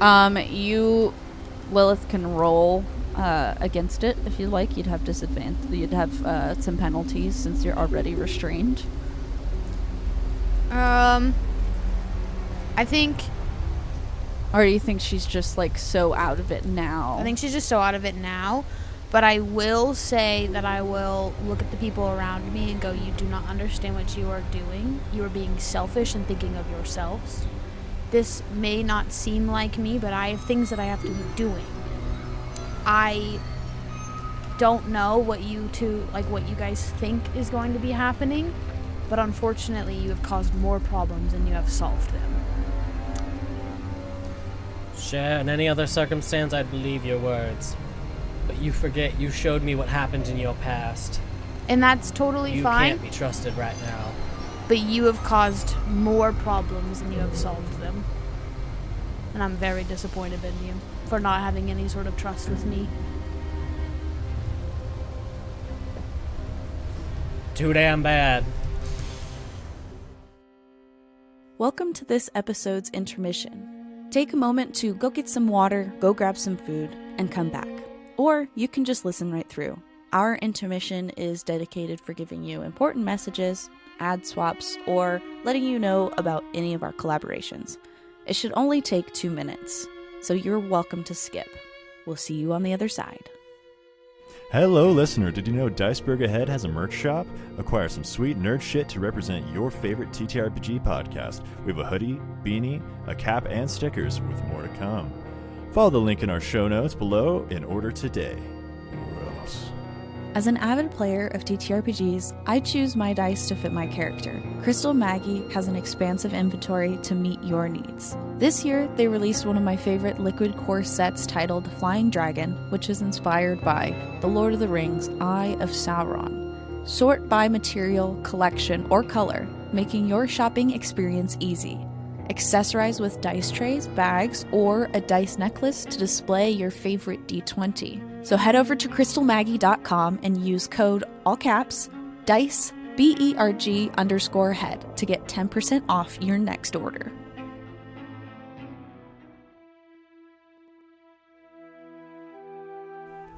Lilith can roll against it if you'd like. You'd have disadvantage. You'd have some penalties since you're already restrained. I think. Or do you think she's just like so out of it now? I think she's just so out of it now. But I will say that I will look at the people around me and go, you do not understand what you are doing. You are being selfish and thinking of yourselves. This may not seem like me, but I have things that I have to be doing. I don't know what you guys think is going to be happening, but unfortunately you have caused more problems than you have solved them. Sure, in any other circumstance, I'd believe your words. But you forget you showed me what happened in your past. And that's totally fine. You can't be trusted right now. But you have caused more problems than you have solved them. And I'm very disappointed in you for not having any sort of trust with me. Too damn bad. Welcome to this episode's intermission. Take a moment to go get some water, go grab some food, and come back. Or you can just listen right through. Our intermission is dedicated for giving you important messages, ad swaps, or letting you know about any of our collaborations. It should only take 2 minutes, so you're welcome to skip. We'll see you on the other side. Hello, listener. Did you know DICEBERG Ahead has a merch shop? Acquire some sweet nerd shit to represent your favorite TTRPG podcast. We have a hoodie, beanie, a cap, and stickers, with more to come. Follow the link in our show notes below and order today. Gross. As an avid player of TTRPGs, I choose my dice to fit my character. Crystal Maggie has an expansive inventory to meet your needs. This year, they released one of my favorite liquid core sets titled Flying Dragon, which is inspired by The Lord of the Rings, Eye of Sauron. Sort by material, collection, or color, making your shopping experience easy. Accessorize with dice trays, bags, or a dice necklace to display your favorite D20. So head over to crystalmaggie.com and use code, all caps, DICE, BERG_head to get 10% off your next order.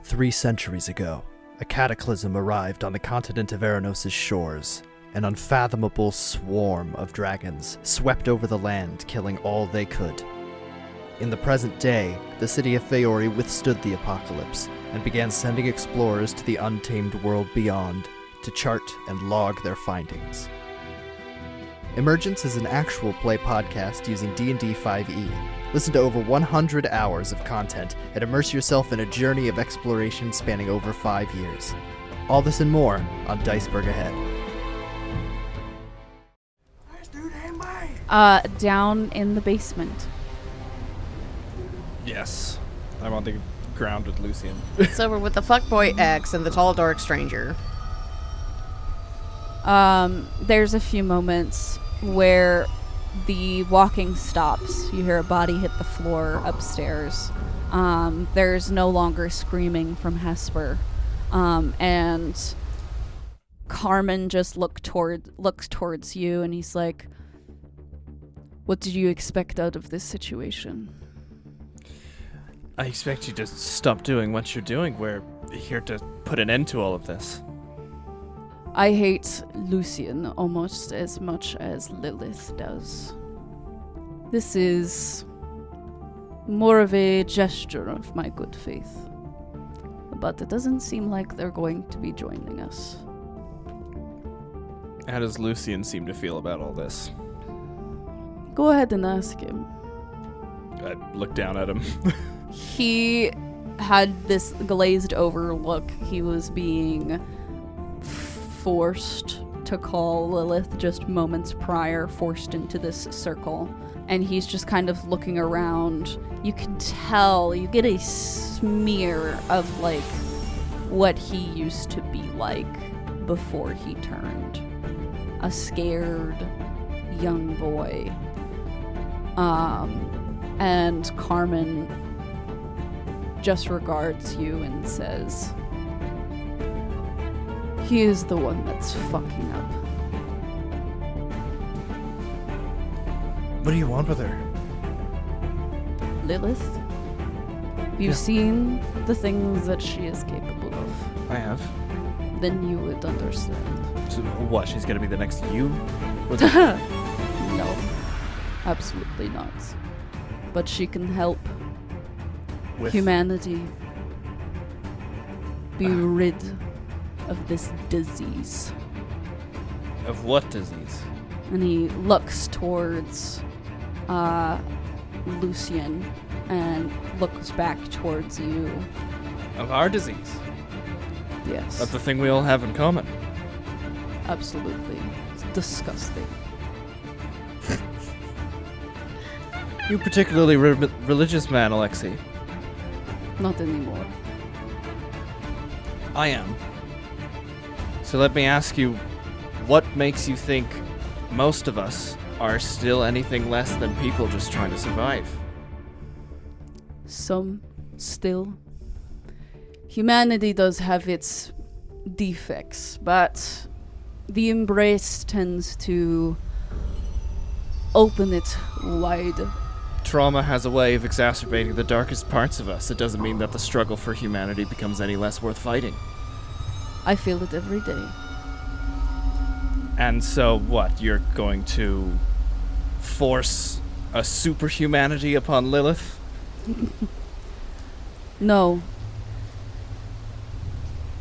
Three centuries ago, a cataclysm arrived on the continent of Eranos' shores. An unfathomable swarm of dragons swept over the land, killing all they could. In the present day, the city of Feori withstood the apocalypse and began sending explorers to the untamed world beyond to chart and log their findings. Emergence is an actual play podcast using D&D 5e. Listen to over 100 hours of content and immerse yourself in a journey of exploration spanning over 5 years. All this and more on DICEBERG Ahead. Down in the basement. Yes. I'm on the ground with Lucian. It's over with the fuckboy X and the tall dark stranger. There's a few moments where the walking stops. You hear a body hit the floor upstairs. There's no longer screaming from Hesper. And Carmen just looks towards you, and he's like, "What did you expect out of this situation?" I expect you to stop doing what you're doing. We're here to put an end to all of this. I hate Lucian almost as much as Lilith does. This is more of a gesture of my good faith. But it doesn't seem like they're going to be joining us. How does Lucian seem to feel about all this? Go ahead and ask him. I look down at him. He had this glazed over look. He was being forced to call Lilith just moments prior, forced into this circle. And he's just kind of looking around. You can tell, you get a smear of like what he used to be like before he turned. A scared young boy. And Carmen just regards you and says, "He is the one that's fucking up." What do you want with her? Lilith. You've seen the things that she is capable of. I have. Then you would understand. So what? She's gonna be the next you? No, absolutely not. But she can help With humanity be rid of this disease. of what disease? And he looks towards Lucian and looks back towards you. Of our disease. Yes, Of the thing we all have in common. absolutely. It's disgusting. You particularly religious man, Alexei. Not anymore. I am. So let me ask you, what makes you think most of us are still anything less than people just trying to survive? Some still. Humanity does have its defects, but the embrace tends to open it wide. Trauma has a way of exacerbating the darkest parts of us. It doesn't mean that the struggle for humanity becomes any less worth fighting. I feel it every day. And so what? You're going to force a superhumanity upon Lilith? No.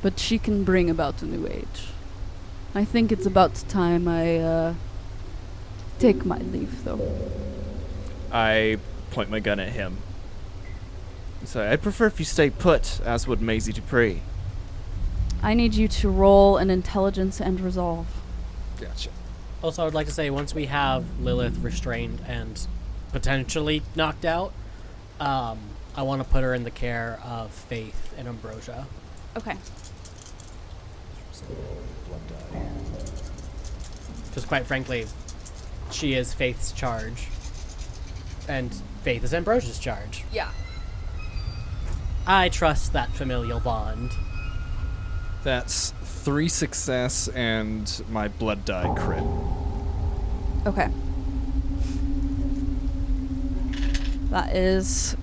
But she can bring about a new age. I think it's about time I take my leave, though. I point my gun at him. So I'd prefer if you stay put, as would Maisie Dupree. I need you to roll an intelligence and resolve. Gotcha. Also, I would like to say, once we have Lilith restrained and potentially knocked out, I want to put her in the care of Faith and Ambrosia. Okay. Because quite frankly, she is Faith's charge, and Faith is Ambrosia's charge. Yeah. I trust that familial bond. That's 3 success and my blood die crit. Okay. That is...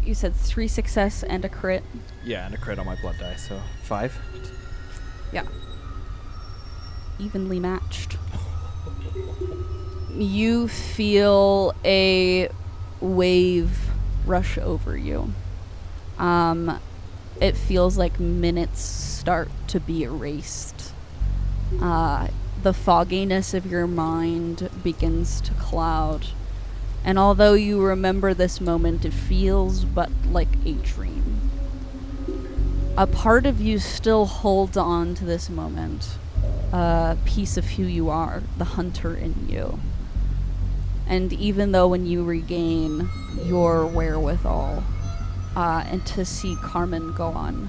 You said 3 success and a crit. Yeah, and a crit on my blood die, so 5. Yeah. Evenly matched. You feel a wave rush over you. It feels like minutes start to be erased. The fogginess of your mind begins to cloud. And although you remember this moment, it feels but like a dream. A part of you still holds on to this moment. A piece of who you are, the hunter in you. And even though when you regain your wherewithal, and to see Carmen go on,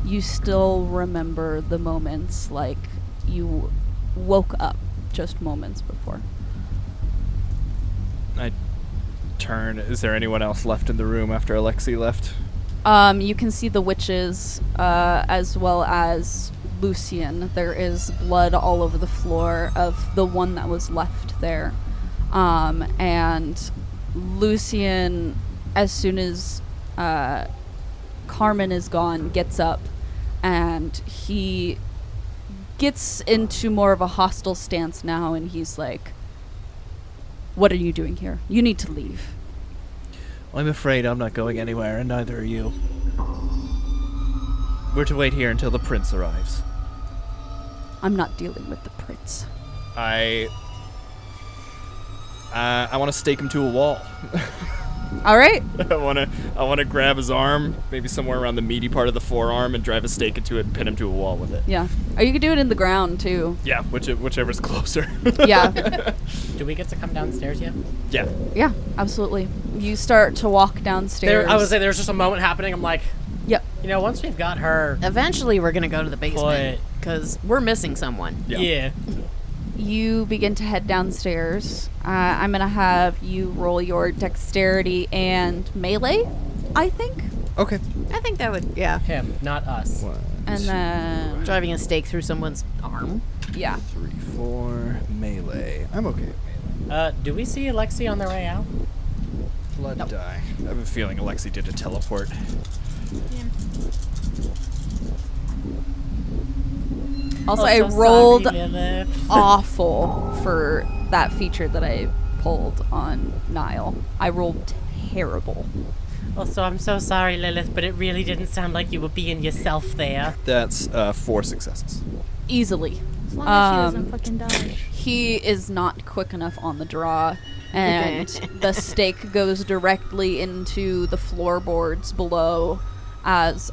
you still remember the moments like you woke up just moments before. I turn. Is there anyone else left in the room after Alexei left? You can see the witches, as well as Lucian. There is blood all over the floor of the one that was left there. And Lucian, as soon as Carmen is gone, gets up, and he gets into more of a hostile stance now, and he's like, "What are you doing here? You need to leave." I'm afraid I'm not going anywhere, and neither are you. We're to wait here until the prince arrives. I'm not dealing with the prince. I want to stake him to a wall. All right. I want to grab his arm, maybe somewhere around the meaty part of the forearm, and drive a stake into it and pin him to a wall with it. Yeah. Or you could do it in the ground, too. Yeah, whichever's closer. Yeah. Do we get to come downstairs yet? Yeah. Yeah, absolutely. You start to walk downstairs. I would say there's just a moment happening. I'm like, yep. You know, once we've got her... Eventually, we're going to go to the basement, because we're missing someone. Yeah. You begin to head downstairs. I'm going to have you roll your dexterity and melee, I think. Okay. I think that would, yeah. Him, not us. And then... Driving a stake through someone's arm. Yeah. 3, 4, melee. I'm okay with melee. Do we see Alexei on their way out? blood die. I have a feeling Alexi did a teleport. Yeah. Also, Oh, I so rolled sorry, Lilith. awful for that feature that I pulled on Niall. I rolled terrible. Also, I'm so sorry, Lilith, but it really didn't sound like you were being yourself there. That's 4 successes. Easily. As long as she doesn't fucking die. He is not quick enough on the draw, and the stake goes directly into the floorboards below as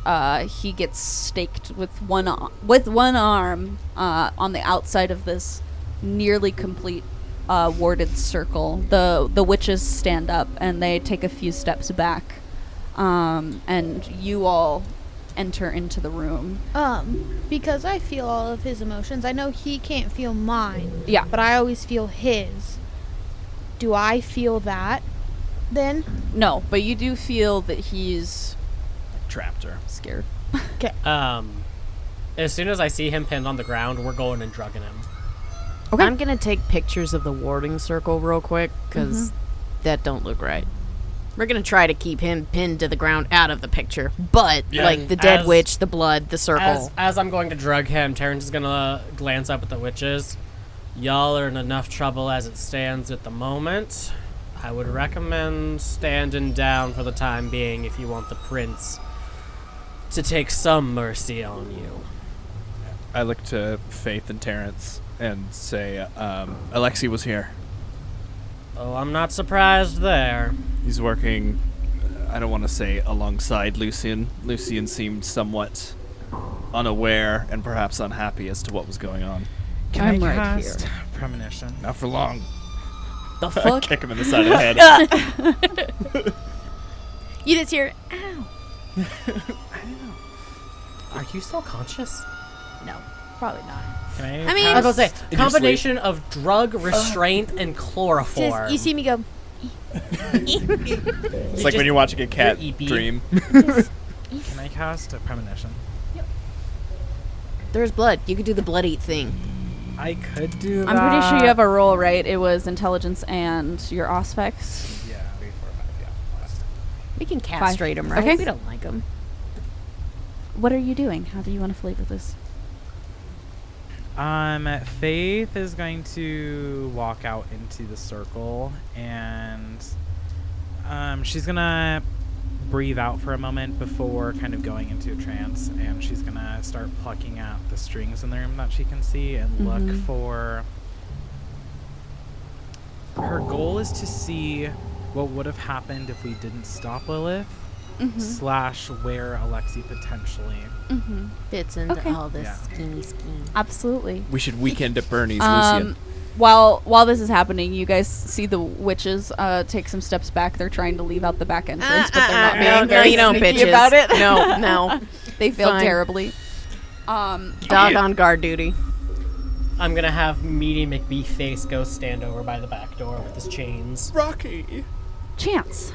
he gets staked with one arm on the outside of this nearly complete warded circle. The witches stand up and they take a few steps back, and you all enter into the room. Because I feel all of his emotions. I know he can't feel mine. Yeah. But I always feel his. Do I feel that then? No, but you do feel that he's Trapped her. scared. As soon as I see him pinned on the ground, we're going and drugging him. Okay. I'm gonna take pictures of the warding circle real quick, because that don't look right. We're gonna try to keep him pinned to the ground out of the picture, but like the dead witch, the blood, the circle. As I'm going to drug him, Terrance is gonna glance up at the witches. Y'all are in enough trouble as it stands at the moment. I would recommend standing down for the time being if you want the prince to take some mercy on you. I look to Faith and Terrance and say, Alexi was here. Oh, I'm not surprised there. He's working, I don't want to say alongside Lucian. Lucian seemed somewhat unaware and perhaps unhappy as to what was going on. Can I'm I right cast Premonition? Not for long. The fuck? Kick him in the side of the head. You just hear, ow. Are you still conscious? No, probably not. Can I mean- I was gonna say, In your combination of drug, restraint, and chloroform. Just, you see me go, It's like when you're watching a cat you're EP. dream. Can I cast a Premonition? There's blood. You could do the blood eat thing. I could do I'm pretty sure you have a roll, right? It was intelligence and your auspex. Yeah, 3, 4, 5, yeah. We can castrate him, right? Okay. We don't like him. What are you doing? How do you want to flavor this? Faith is going to walk out into the circle, and she's gonna breathe out for a moment before kind of going into a trance, and she's gonna start plucking at the strings in the room that she can see and look for. Her goal is to see what would have happened if we didn't stop Lilith, / where Alexi potentially. Fits into Okay. all this scheme. Absolutely. We should weekend at Bernie's, Lucian. While this is happening, you guys see the witches take some steps back. They're trying to leave out the back entrance, but they're not being very you don't, sneaky bitches. about it. No. They failed Fine. terribly. Dog on guard duty. I'm gonna have Meaty McBeefface go stand over by the back door with his chains. Rocky. Chance.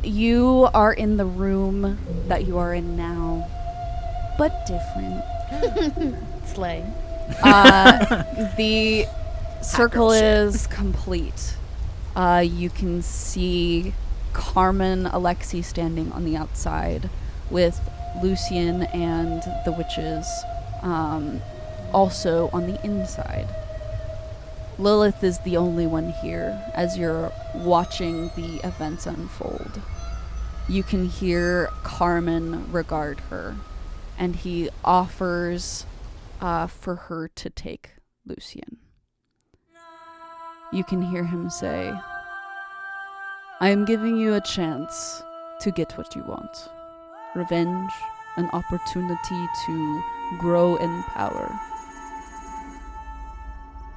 You are in the room that you are in now, but different. slay. The circle is complete. You can see Carmen Alexi standing on the outside with Lucian and the witches also on the inside. Lilith is the only one here as you're watching the events unfold. You can hear Carmen regard her, and he offers for her to take Lucian. You can hear him say, "I am giving you a chance to get what you want. Revenge, an opportunity to grow in power."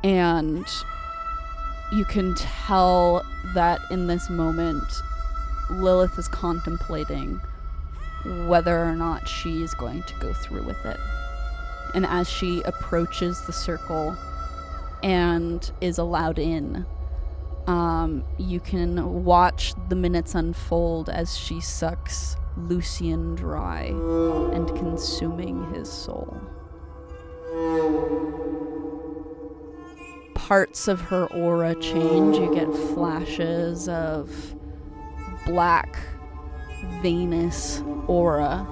And you can tell that in this moment, Lilith is contemplating whether or not she is going to go through with it. And as she approaches the circle and is allowed in, you can watch the minutes unfold as she sucks Lucian dry and consuming his soul. parts of her aura change. You get flashes of black, veinous aura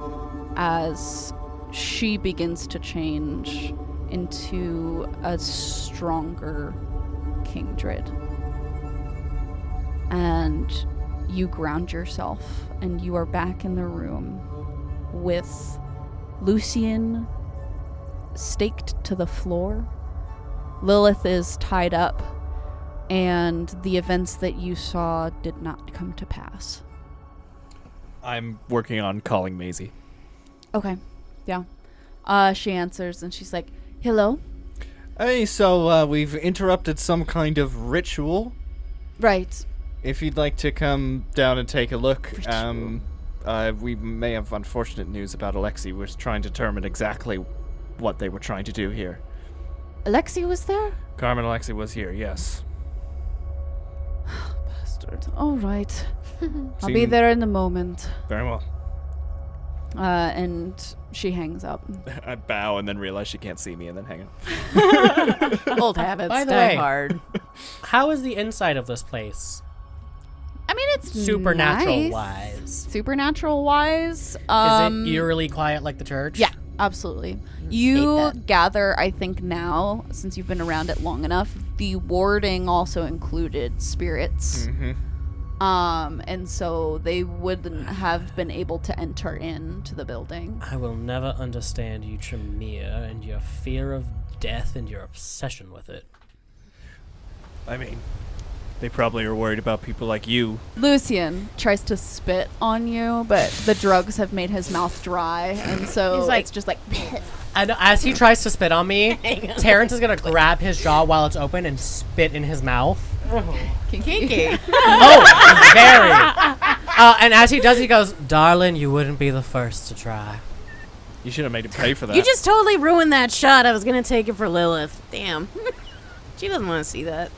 as she begins to change into a stronger Kingdred. And you ground yourself, and you are back in the room with Lucian staked to the floor. Lilith is tied up, and the events that you saw did not come to pass. I'm working on calling Maisie. Okay, yeah. She answers, and she's like, hello? Hey, so we've interrupted some kind of ritual. Right. If you'd like to come down and take a look, we may have unfortunate news about Alexei. We're trying to determine exactly what they were trying to do here. Alexei was there? Carmen Alexei was here, yes. Bastard. All right. I'll be there in a moment. Very well. And she hangs up. I bow and then realize she can't see me and then hang up. Old habits By the die way, hard. How is the inside of this place? I mean, it's Supernatural-wise. Supernatural-wise. Is it eerily quiet like the church? Yeah, absolutely. You gather, I think now, since you've been around it long enough, the warding also included spirits. Mm-hmm. And so they wouldn't have been able to enter into the building. I will never understand you, Tremere, and your fear of death and your obsession with it. I mean, they probably are worried about people like you. Lucian tries to spit on you, but the drugs have made his mouth dry, and so He's like, it's just like... And as he tries to spit on me, Terrance is going to grab his jaw while it's open and spit in his mouth. Kinky. Oh, very. And as he does, he goes, darling, you wouldn't be the first to try. You should have made him pay for that. You just totally ruined that shot. I was going to take it for Lilith. Damn. She doesn't want to see that.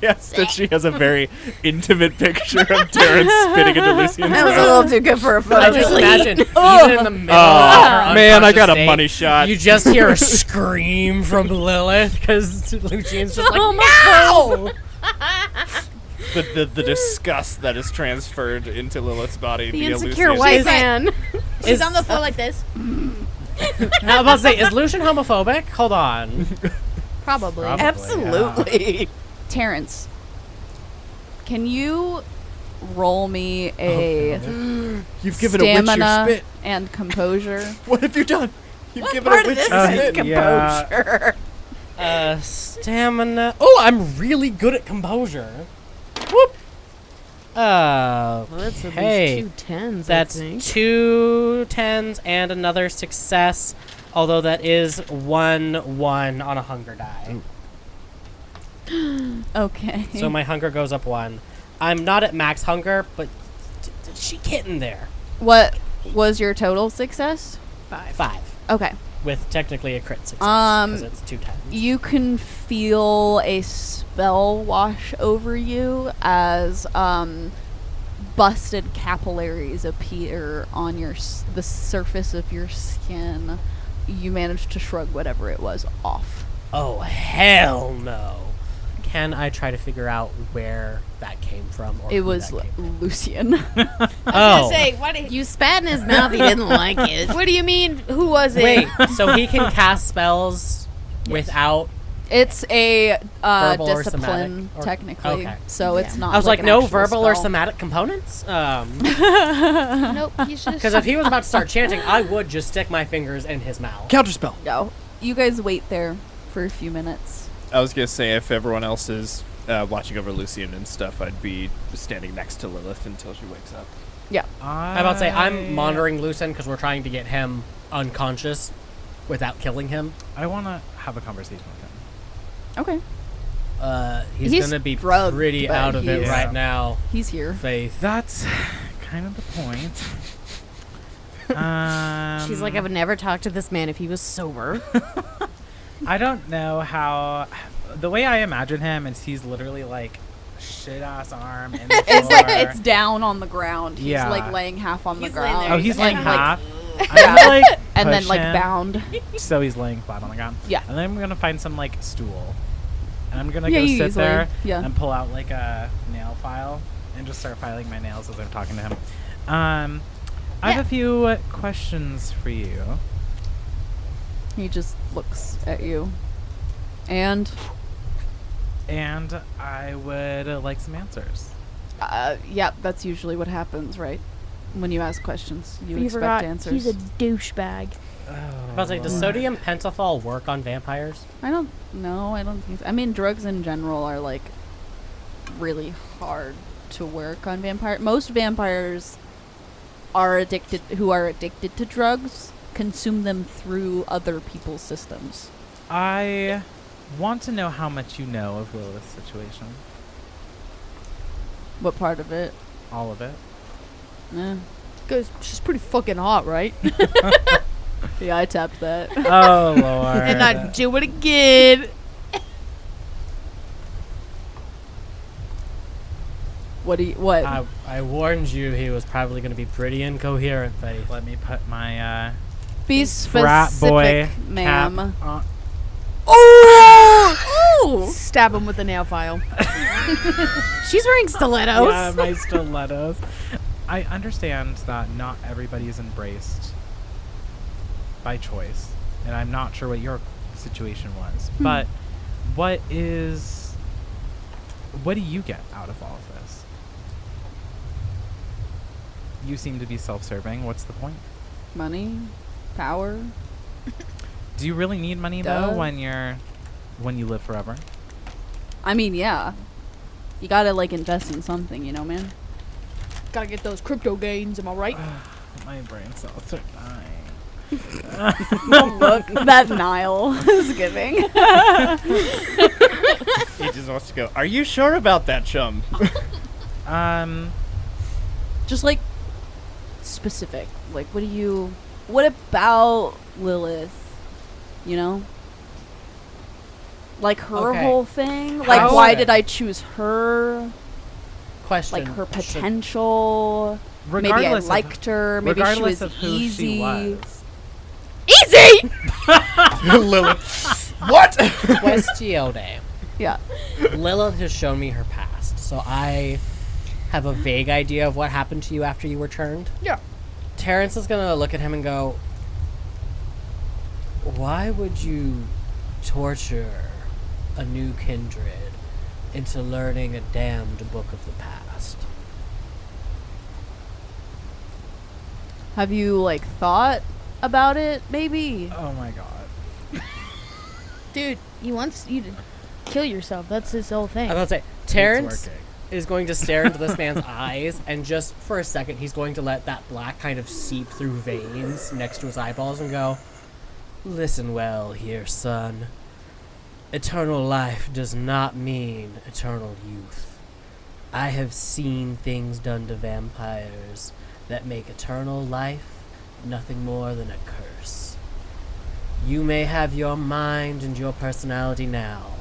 Yes, that she has a very intimate picture of Terrance spitting into Lucian's That was a mouth. little too good for a photo. I just imagine, even in the middle of her man, I got a unconscious money state, shot. You just hear a scream from Lilith because Lucian's just like, no! The disgust that is transferred into Lilith's body The via insecure Lucian. white man. She's on the floor like this. I was about to say, is Lucian homophobic? Hold on. Probably. Probably. Absolutely. Terrance, can you roll me a You've given a witch your stamina spit. and composure? What have you done? You've What given part a of witch this your is spit. composure? Stamina. Oh, I'm really good at composure. Whoop. Well, that's at Hey, least 2 10s, That's I think. 2 10s and another success, although that is 1-1 on a hunger die. Okay. So my hunger goes up 1. I'm not at max hunger, but did she get in there? What was your total success? 5. Okay. With technically a crit success, because it's 2 10s. You can feel a spell wash over you as busted capillaries appear on the surface of your skin. You managed to shrug whatever it was off. Oh, hell no. Can I try to figure out where that came from? Or It who was that came from? Lucian. Oh. Say, what? You spat in his mouth. He didn't like it. What do you mean? Who was it? Wait, so he can cast spells without... It's a Verbal or discipline, somatic, or- technically. okay. So it's not. I was like, an no actual verbal or spell. somatic components? Nope. He's just. Because if he was about to start chanting, I would just stick my fingers in his mouth. Counterspell. No. You guys wait there for a few minutes. I was going to say, if everyone else is watching over Lucian and stuff, I'd be standing next to Lilith until she wakes up. Yeah. I'm about to say, I'm monitoring Lucian because we're trying to get him unconscious without killing him. I want to have a conversation with him. Okay. He's He's going to be drugged, pretty but out of it he's- right now. He's here. Faith. That's kind of the point. She's like, I would never talk to this man if he was sober. I don't know how. The way I imagine him is he's literally like shit ass arm in the It's floor. like it's down on the ground. He's Yeah. like laying half on He's the laying ground. there. Oh, he's and, laying like, half. Yeah. I'm gonna, like, and then push like him, bound. so he's laying flat on the ground. Yeah. And then I'm gonna find some like stool And I'm gonna go sit there and pull out like a nail file and just start filing my nails as I'm talking to him. I have a few questions for you. He just looks at you. And I would like some answers. Yeah, that's usually what happens, right? When you ask questions, you expect forgot, answers. he's a douchebag. I was like, does sodium pentothal work on vampires? I don't know. I don't think so. I mean, drugs in general are like really hard to work on vampires. Most vampires who are addicted to drugs consume them through other people's systems. I want to know how much you know of Lilith's situation. What part of it? All of it. Because she's pretty fucking hot, right? Yeah, I tapped that. Oh, Lord. And I do it again. What? I warned you he was probably going to be pretty incoherent, Faith. Let me put my Be frat boy specific, ma'am. cap on. Oh! Stab him with the nail file. She's wearing stilettos. Yeah, my stilettos. I understand that not everybody is embraced by choice, and I'm not sure what your situation was, but what do you get out of all of this? You seem to be self-serving. What's the point? Money, power. Do you really need money though when you live forever? I mean, yeah. You gotta like invest in something, you know, man. Gotta get those crypto gains, am I right? My brain cells are dying. Look that Niall is giving. He just wants to go, are you sure about that, chum? Just like specific. Like what about Lilith? You know? Like her whole thing? Like why did I choose her? Question. Like her potential. Maybe I liked her. Maybe she was of who easy. she was. Easy! Lilith. What? Questione. Yeah. Lilith has shown me her past, so I have a vague idea of what happened to you after you were turned. Yeah. Terrance is going to look at him and go, why would you torture a new kindred into learning a damned book of the past? Have you like thought about it? Maybe. Oh my god. Dude, he wants you to kill yourself. That's his whole thing. I was about to say, Terrance is going to stare into this man's eyes, and just for a second, he's going to let that black kind of seep through veins next to his eyeballs and go, listen well here, son. Eternal life does not mean eternal youth. I have seen things done to vampires that make eternal life nothing more than a curse. You may have your mind and your personality now,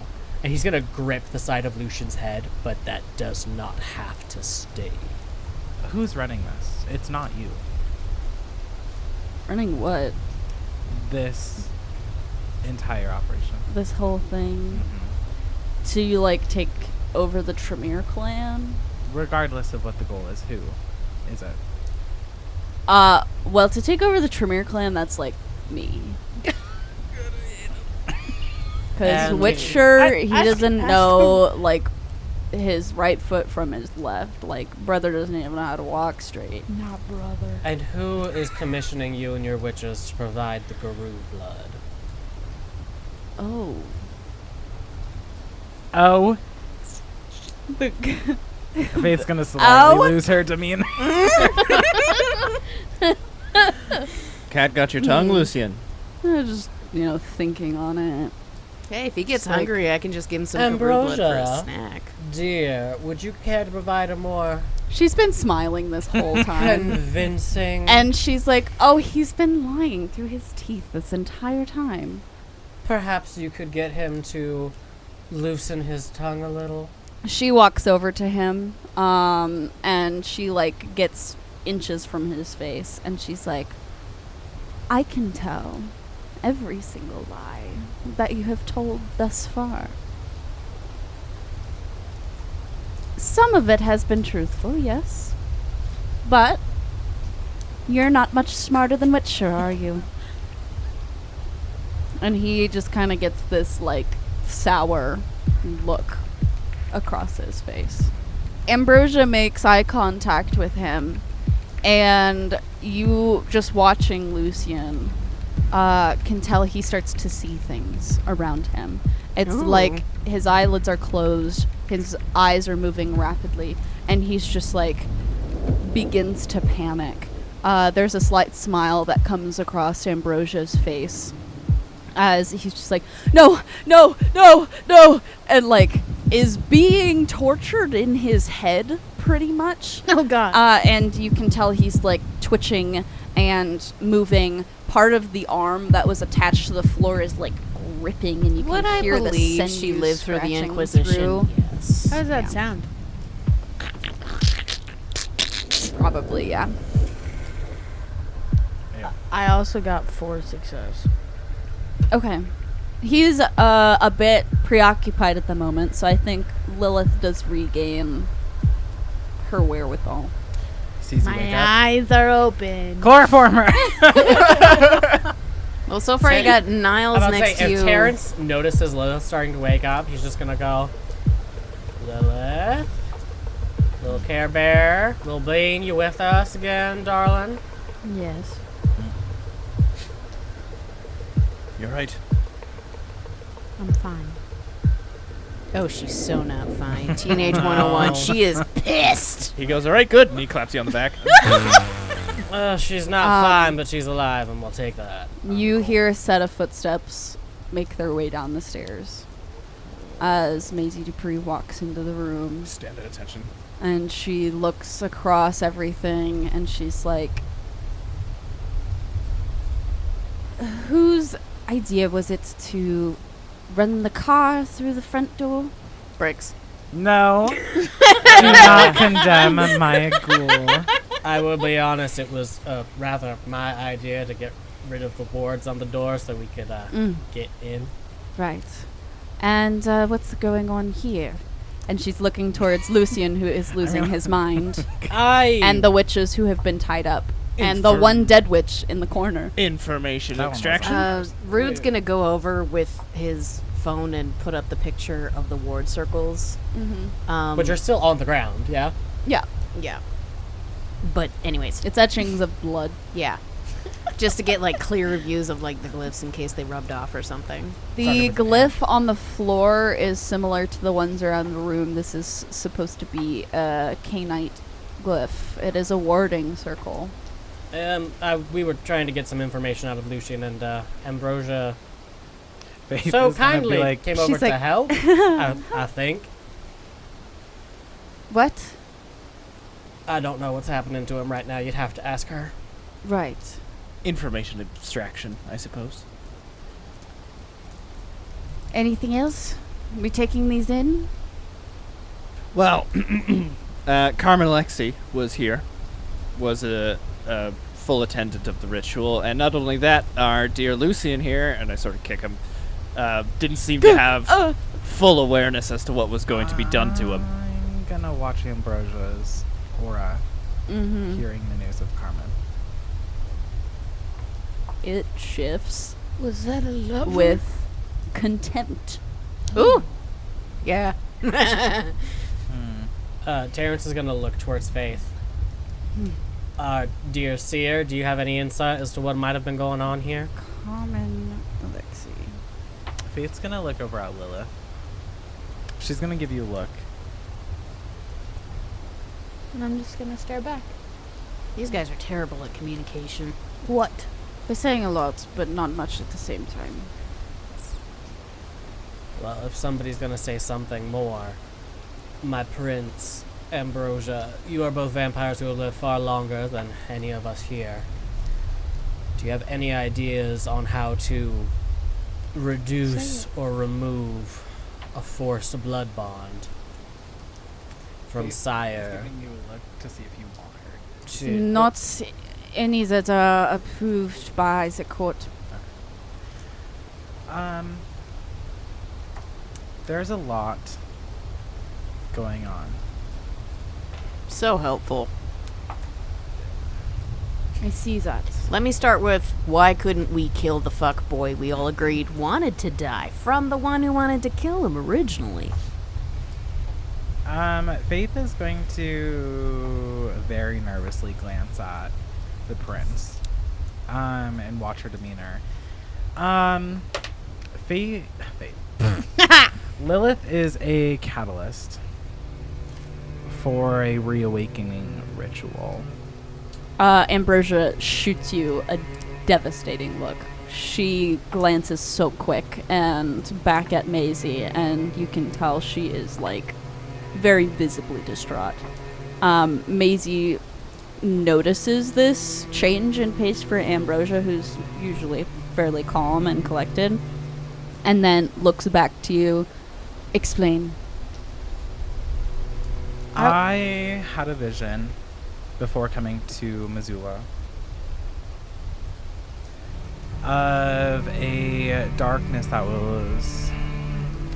and he's gonna grip the side of Lucian's head, but that does not have to stay. Who's running this? It's not you. Running what? This entire operation. This whole thing. So you like take over the Tremere clan? Regardless of what the goal is, who is it? Well, to take over the Tremere clan, that's like me. Because Witcher, he doesn't know like his right foot from his left. Like brother doesn't even know how to walk straight. Not brother. And who is commissioning you and your witches to provide the Guru blood? Oh. Oh. Faith's gonna slightly lose her demeanor. Cat got your tongue, Lucian. Just, thinking on it. Hey, if he gets hungry, I can just give him some Guru blood for a snack. Dear, would you care to provide a more She's been smiling this whole time. convincing... And she's like, oh, he's been lying through his teeth this entire time. Perhaps you could get him to loosen his tongue a little? She walks over to him, and she, gets inches from his face, and she's like, I can tell every single lie that you have told thus far. Some of it has been truthful, yes. But you're not much smarter than Witcher, are you? And he just kind of gets this, like, sour look across his face. Ambrosia makes eye contact with him, and you, just watching Lucian, can tell he starts to see things around him. It's like his eyelids are closed, his eyes are moving rapidly, and he's just like begins to panic. There's a slight smile that comes across Ambrosia's face as he's just like, no, and like is being tortured in his head pretty much. Oh god. And you can tell he's like twitching and moving. Part of the arm that was attached to the floor is like gripping, and you Would can I hear the believe sinews she lived through the scratching Inquisition? through. Yes. How does that sound? Probably, yeah. I also got 4 success. Okay. He's a bit preoccupied at the moment, so I think Lilith does regain her wherewithal. Sees you My wake up. eyes are open. Chloroformer! Well, so far you got Niles next to you. If Terrance notices Lilith starting to wake up, he's just gonna go, Lilith, little Care Bear, little Bean, you with us again, darling? Yes. You're right. I'm fine. Oh, she's so not fine. Teenage 101. She is pissed. He goes, all right, good. And he claps you on the back. She's not fine, but she's alive, and we'll take that. You hear a set of footsteps make their way down the stairs as Maisie Dupree walks into the room. Stand at attention. And she looks across everything, and she's like, whose idea was it to run the car through the front door? Bricks. No. Do not condemn my ghoul. I will be honest, it was rather my idea to get rid of the boards on the door so we could get in. Right. And what's going on here? And she's looking towards Lucian, who is losing his mind. And the witches who have been tied up. And the one dead witch in the corner. Information extraction. Rude's gonna go over with his phone and put up the picture of the ward circles. Mm-hmm. Which are still on the ground, yeah? Yeah. Yeah. But anyways. It's etchings of blood. Yeah. Just to get like clearer views of like the glyphs in case they rubbed off or something. The glyph on the floor is similar to the ones around the room. This is supposed to be a Cainite glyph. It is a warding circle. We were trying to get some information out of Lucian, and Ambrosia Faith so is gonna be kindly like, came over She's to like- help, I think. What? I don't know what's happening to him right now. You'd have to ask her. Right. Information extraction, I suppose. Anything else? We taking these in? Well, Carmen Alexi was here, was a full attendant of the ritual, and not only that, our dear Lucian here, and I sort of kick him, didn't seem to have full awareness as to what was going to be done to him. I'm gonna watch Ambrosia's aura, hearing the news of Carmen. It shifts Was that a love? with contempt. Ooh. Yeah. Terrance is gonna look towards Faith. Dear Seer, do you have any insight as to what might have been going on here? Carmen Alexi. Faith's gonna look over at Lilith. She's gonna give you a look. And I'm just gonna stare back. These guys are terrible at communication. What? They're saying a lot, but not much at the same time. Well, if somebody's gonna say something more, my prince, Ambrosia, you are both vampires who will live far longer than any of us here. Do you have any ideas on how to reduce or remove a forced blood bond from Sire Giving you a look to see if you want her. to... Not any that are approved by the court. There's a lot going on So helpful. I see that. Let me start with, why couldn't we kill the fuck boy we all agreed wanted to die from the one who wanted to kill him originally? Faith is going to very nervously glance at the prince, and watch her demeanor. Faith. Lilith is a catalyst for a reawakening ritual. Ambrosia shoots you a devastating look. She glances so quick and back at Maisie, and you can tell she is, like, very visibly distraught. Maisie notices this change in pace for Ambrosia, who's usually fairly calm and collected, and then looks back to you. Explain. I had a vision before coming to Missoula of a darkness that was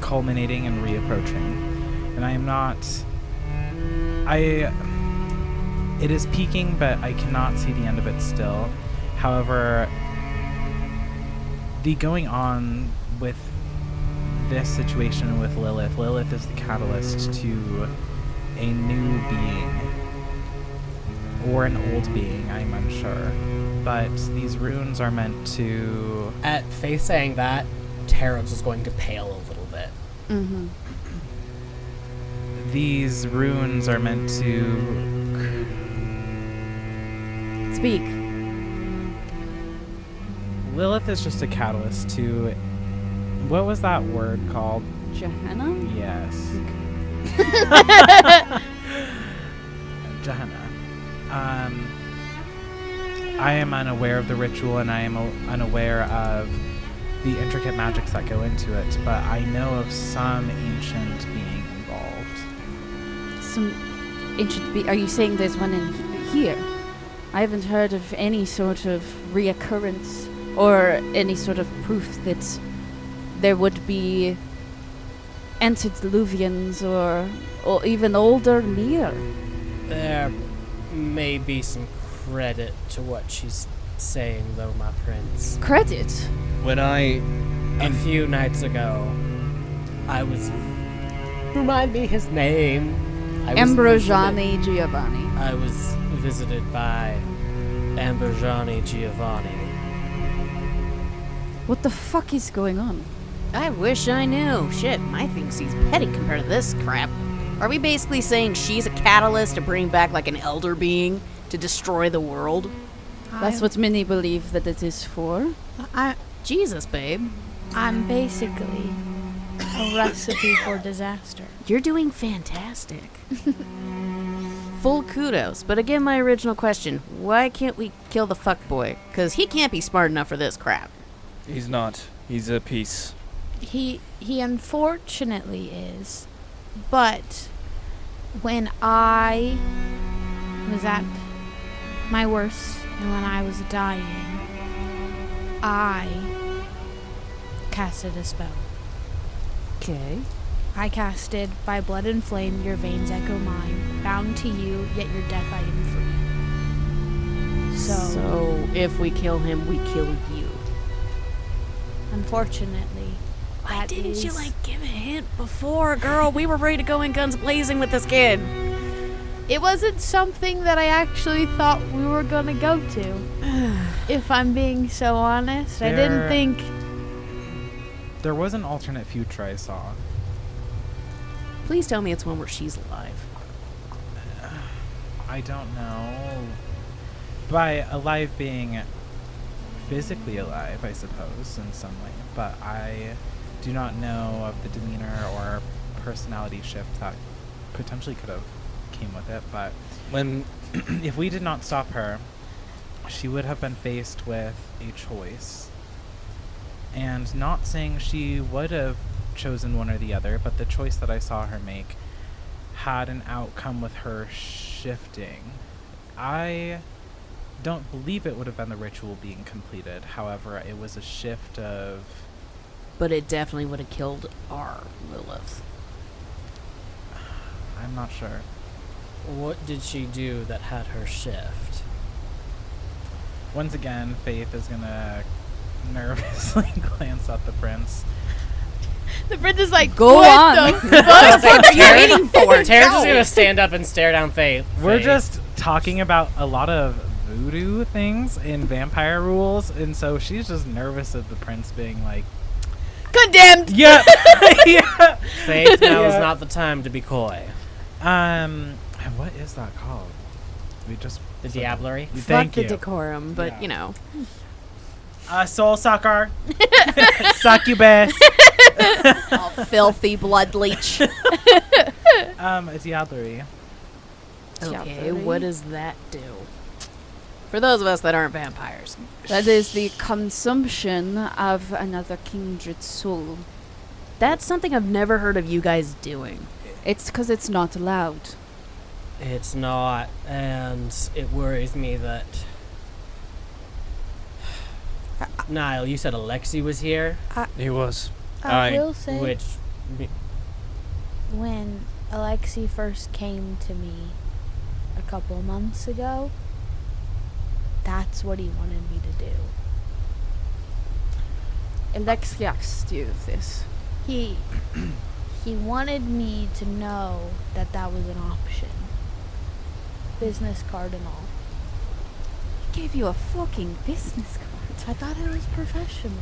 culminating and reapproaching. And I am not... It is peaking, but I cannot see the end of it still. However, the going on with this situation with Lilith. Lilith is the catalyst to a new being. Or an old being, I'm unsure. But these runes are meant to... At Faith saying that, Terrance was going to pale a little bit. Mm-hmm. These runes are meant to... Speak. Lilith is just a catalyst to... What was that word called? Gehenna? Yes. Gehenna. I am unaware of the ritual, and I am unaware of the intricate magics that go into it, but I know of some ancient being involved. Some ancient are you saying there's one in here? I haven't heard of any sort of reoccurrence or any sort of proof that there would be antediluvians or even older near. There may be some credit to what she's saying, though, my prince. Credit? When a few nights ago, I was... Remind me his name. Ambrosiani Giovanni. I was visited by Ambrosiani Giovanni. What the fuck is going on? I wish I knew. Shit, my thing seems petty compared to this crap. Are we basically saying she's a catalyst to bring back like an elder being to destroy the world? That's what many believe that it is for. Jesus, babe. I'm basically a recipe for disaster. You're doing fantastic. Full kudos. But again, my original question, why can't we kill the fuckboy? Because he can't be smart enough for this crap. He's not. He's a piece. He unfortunately is. But when I was at my worst and when I was dying, I casted a spell. Okay. I casted, by blood and flame, your veins echo mine, bound to you, yet your death I am free. So if we kill him, we kill you. Unfortunately. Why didn't you, give a hint before, girl? We were ready to go in guns blazing with this kid. It wasn't something that I actually thought we were gonna go to. If I'm being so honest, I didn't think... There was an alternate future I saw. Please tell me it's one where she's alive. I don't know. By alive being physically alive, I suppose, in some way. But I do not know of the demeanor or personality shift that potentially could have came with it. But when if we did not stop her, she would have been faced with a choice. And not saying she would have chosen one or the other, but the choice that I saw her make had an outcome with her shifting. I don't believe it would have been the ritual being completed. However, it was a shift of... But it definitely would have killed our Lilith. I'm not sure. What did she do that had her shift? Once again, Faith is gonna nervously glance at the prince. The prince is like, Go what on. the fuck are you waiting for? Terrance is gonna stand up and stare down Faith. We're just talking about a lot of voodoo things in vampire rules, and so she's just nervous of the prince being like, Condemned. yeah. Yeah. Faith, now is not the time to be coy. What is that called? We just The Diablerie? Thank Fuck you. the decorum, but Yeah. you know. Soul sucker. Succubus. Filthy blood leech. A diablerie. Okay, what does that do? For those of us that aren't vampires. That is the consumption of another kindred soul. That's something I've never heard of you guys doing. It's because it's not allowed. It's not, and it worries me that... Niall, you said Alexi was here? He was. I will say, Which... when Alexi first came to me a couple months ago, that's what he wanted me to do. Alex asked you this. He wanted me to know that that was an option. Business card and all. He gave you a fucking business card. I thought it was professional.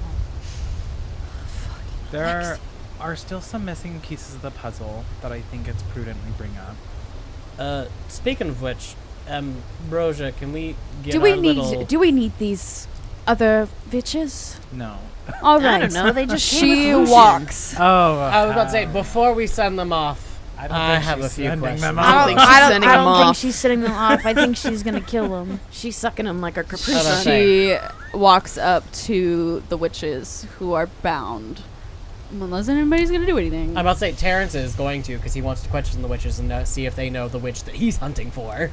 There are still some missing pieces of the puzzle that I think it's prudent we bring up. Speaking of which, Ambrosia, can we get Do we our little... need other witches? No. All I right. don't know, they just came She with walks. Oh. I was about to say, before we send them off, I have a few questions. I don't think she's sending I them don't off. think she's sending them off. I think she's gonna kill them. She's sucking him like a Capri Shut up. Sun. She walks up to the witches who are bound. Unless anybody's going to do anything. I'm about to say, Terrance is going to, because he wants to question the witches and see if they know the witch that he's hunting for.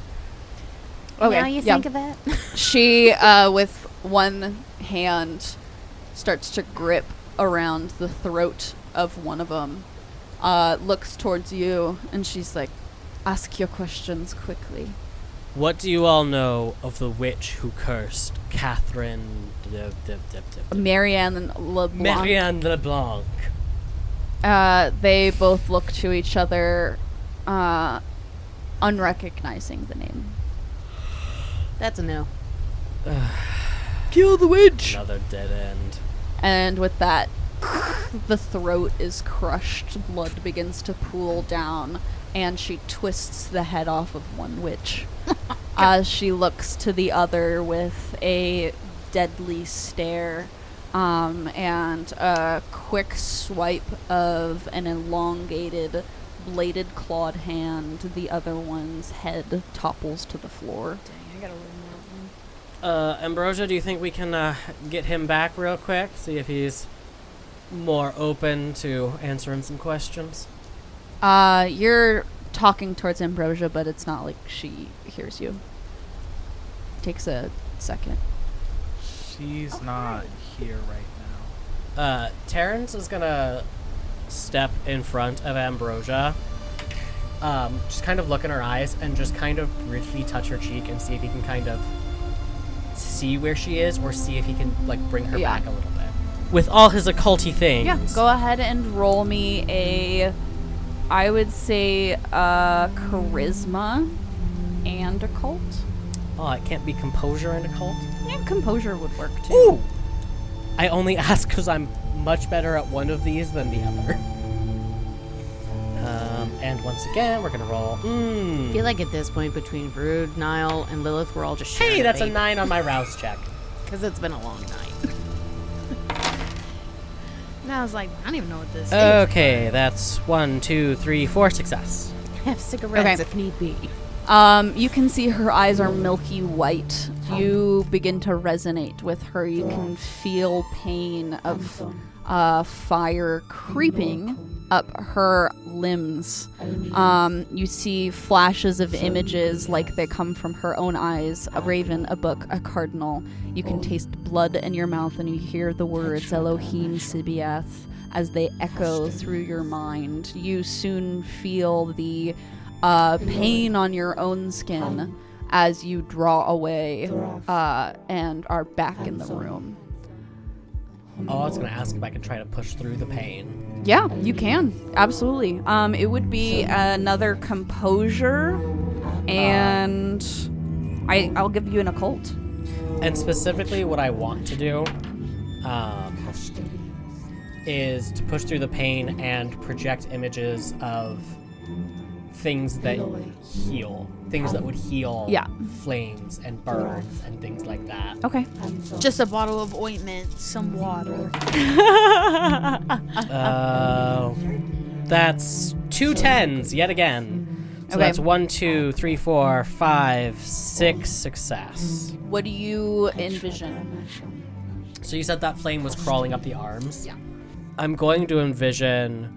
Okay. Now you yeah. think of that? She, with one hand, starts to grip around the throat of one of them, looks towards you, and she's like, ask your questions quickly. What do you all know of the witch who cursed Catherine... Marianne LeBlanc. Marianne LeBlanc. They both look to each other, unrecognizing the name. That's a no. Kill the witch! Another dead end. And with that, the throat is crushed, blood begins to pool down, and she twists the head off of one witch. She looks to the other with a deadly stare, and a quick swipe of an elongated, bladed clawed hand. The other one's head topples to the floor. Dang, I gotta learn that one. Ambrosia, do you think we can get him back real quick? See if he's more open to answering some questions? You're talking towards Ambrosia, but it's not like she hears you. Takes a second. She's not here right now. Terrance is gonna step in front of Ambrosia, just kind of look in her eyes and just kind of briefly touch her cheek and see if he can kind of see where she is, or see if he can like bring her back a little bit. With all his occulty things. Yeah, go ahead and roll me a, I would say, charisma and occult. Oh, it can't be composure and occult? Yeah, composure would work too. Ooh! I only ask because I'm much better at one of these than the other. And once again, we're gonna roll. I feel like at this point, between Rude, Niall, and Lilith, we're all just sharing Hey, that's a fate. 9 on my rouse check. Because it's been a long night. Now I was like, I don't even know what this is. Okay, that's 1, 2, 3, 4 success. Have cigarettes Okay. if need be. You can see her eyes are milky white. You begin to resonate with her. You can feel pain of fire creeping up her limbs. You see flashes of images like they come from her own eyes. A raven, a book, a cardinal. You can taste blood in your mouth and you hear the words Elohim Sibiath as they echo through your mind. You soon feel the pain on your own skin as you draw away and are back in the room. Oh, I was going to ask if I could try to push through the pain. Yeah, you can. Absolutely. It would be another composure, and I'll give you an occult. And specifically what I want to do is to push through the pain and project images of things that heal. Things that would heal flames and burns and things like that. Okay. Just a bottle of ointment, some water. That's 2 10s yet again. So that's 1, 2, 3, 4, 5, 6 success. What do you envision? So you said that flame was crawling up the arms? Yeah. I'm going to envision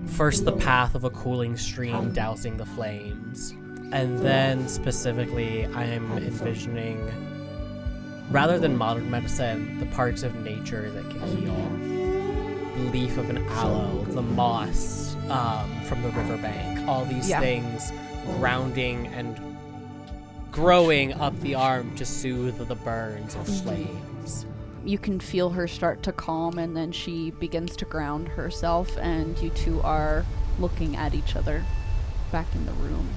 first the path of a cooling stream dousing the flames. And then specifically, I'm envisioning, rather than modern medicine, the parts of nature that can heal. The leaf of an aloe, the moss from the riverbank, all these things grounding and growing up the arm to soothe the burns of flames. You can feel her start to calm, and then she begins to ground herself, and you two are looking at each other back in the room.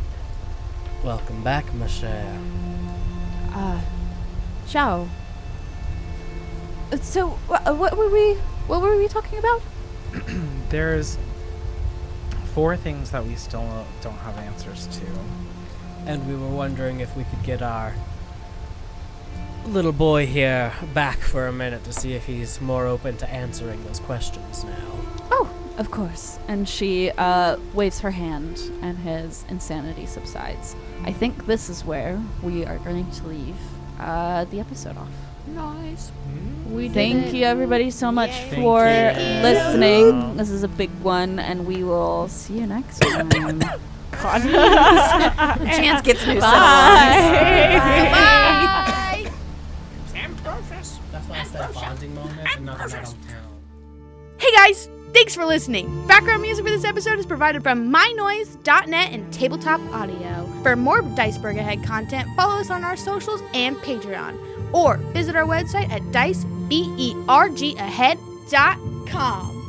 Welcome back, ma chère. Xiao. So, what were we talking about? There's 4 things that we still don't have answers to. And we were wondering if we could get our little boy here back for a minute to see if he's more open to answering those questions now. Oh, of course. And she waves her hand, and his insanity subsides. I think this is where we are going to leave the episode off. Nice. Thank you, everybody, so much for listening. This is a big one, and we will see you next time. God. Chance gets me. Bye. That's why I said bonding moment and not the town. Hey guys, thanks for listening. Background music for this episode is provided from mynoise.net and Tabletop Audio. For more DICEBERG Ahead content, follow us on our socials and Patreon, or visit our website at dicebergahead.com.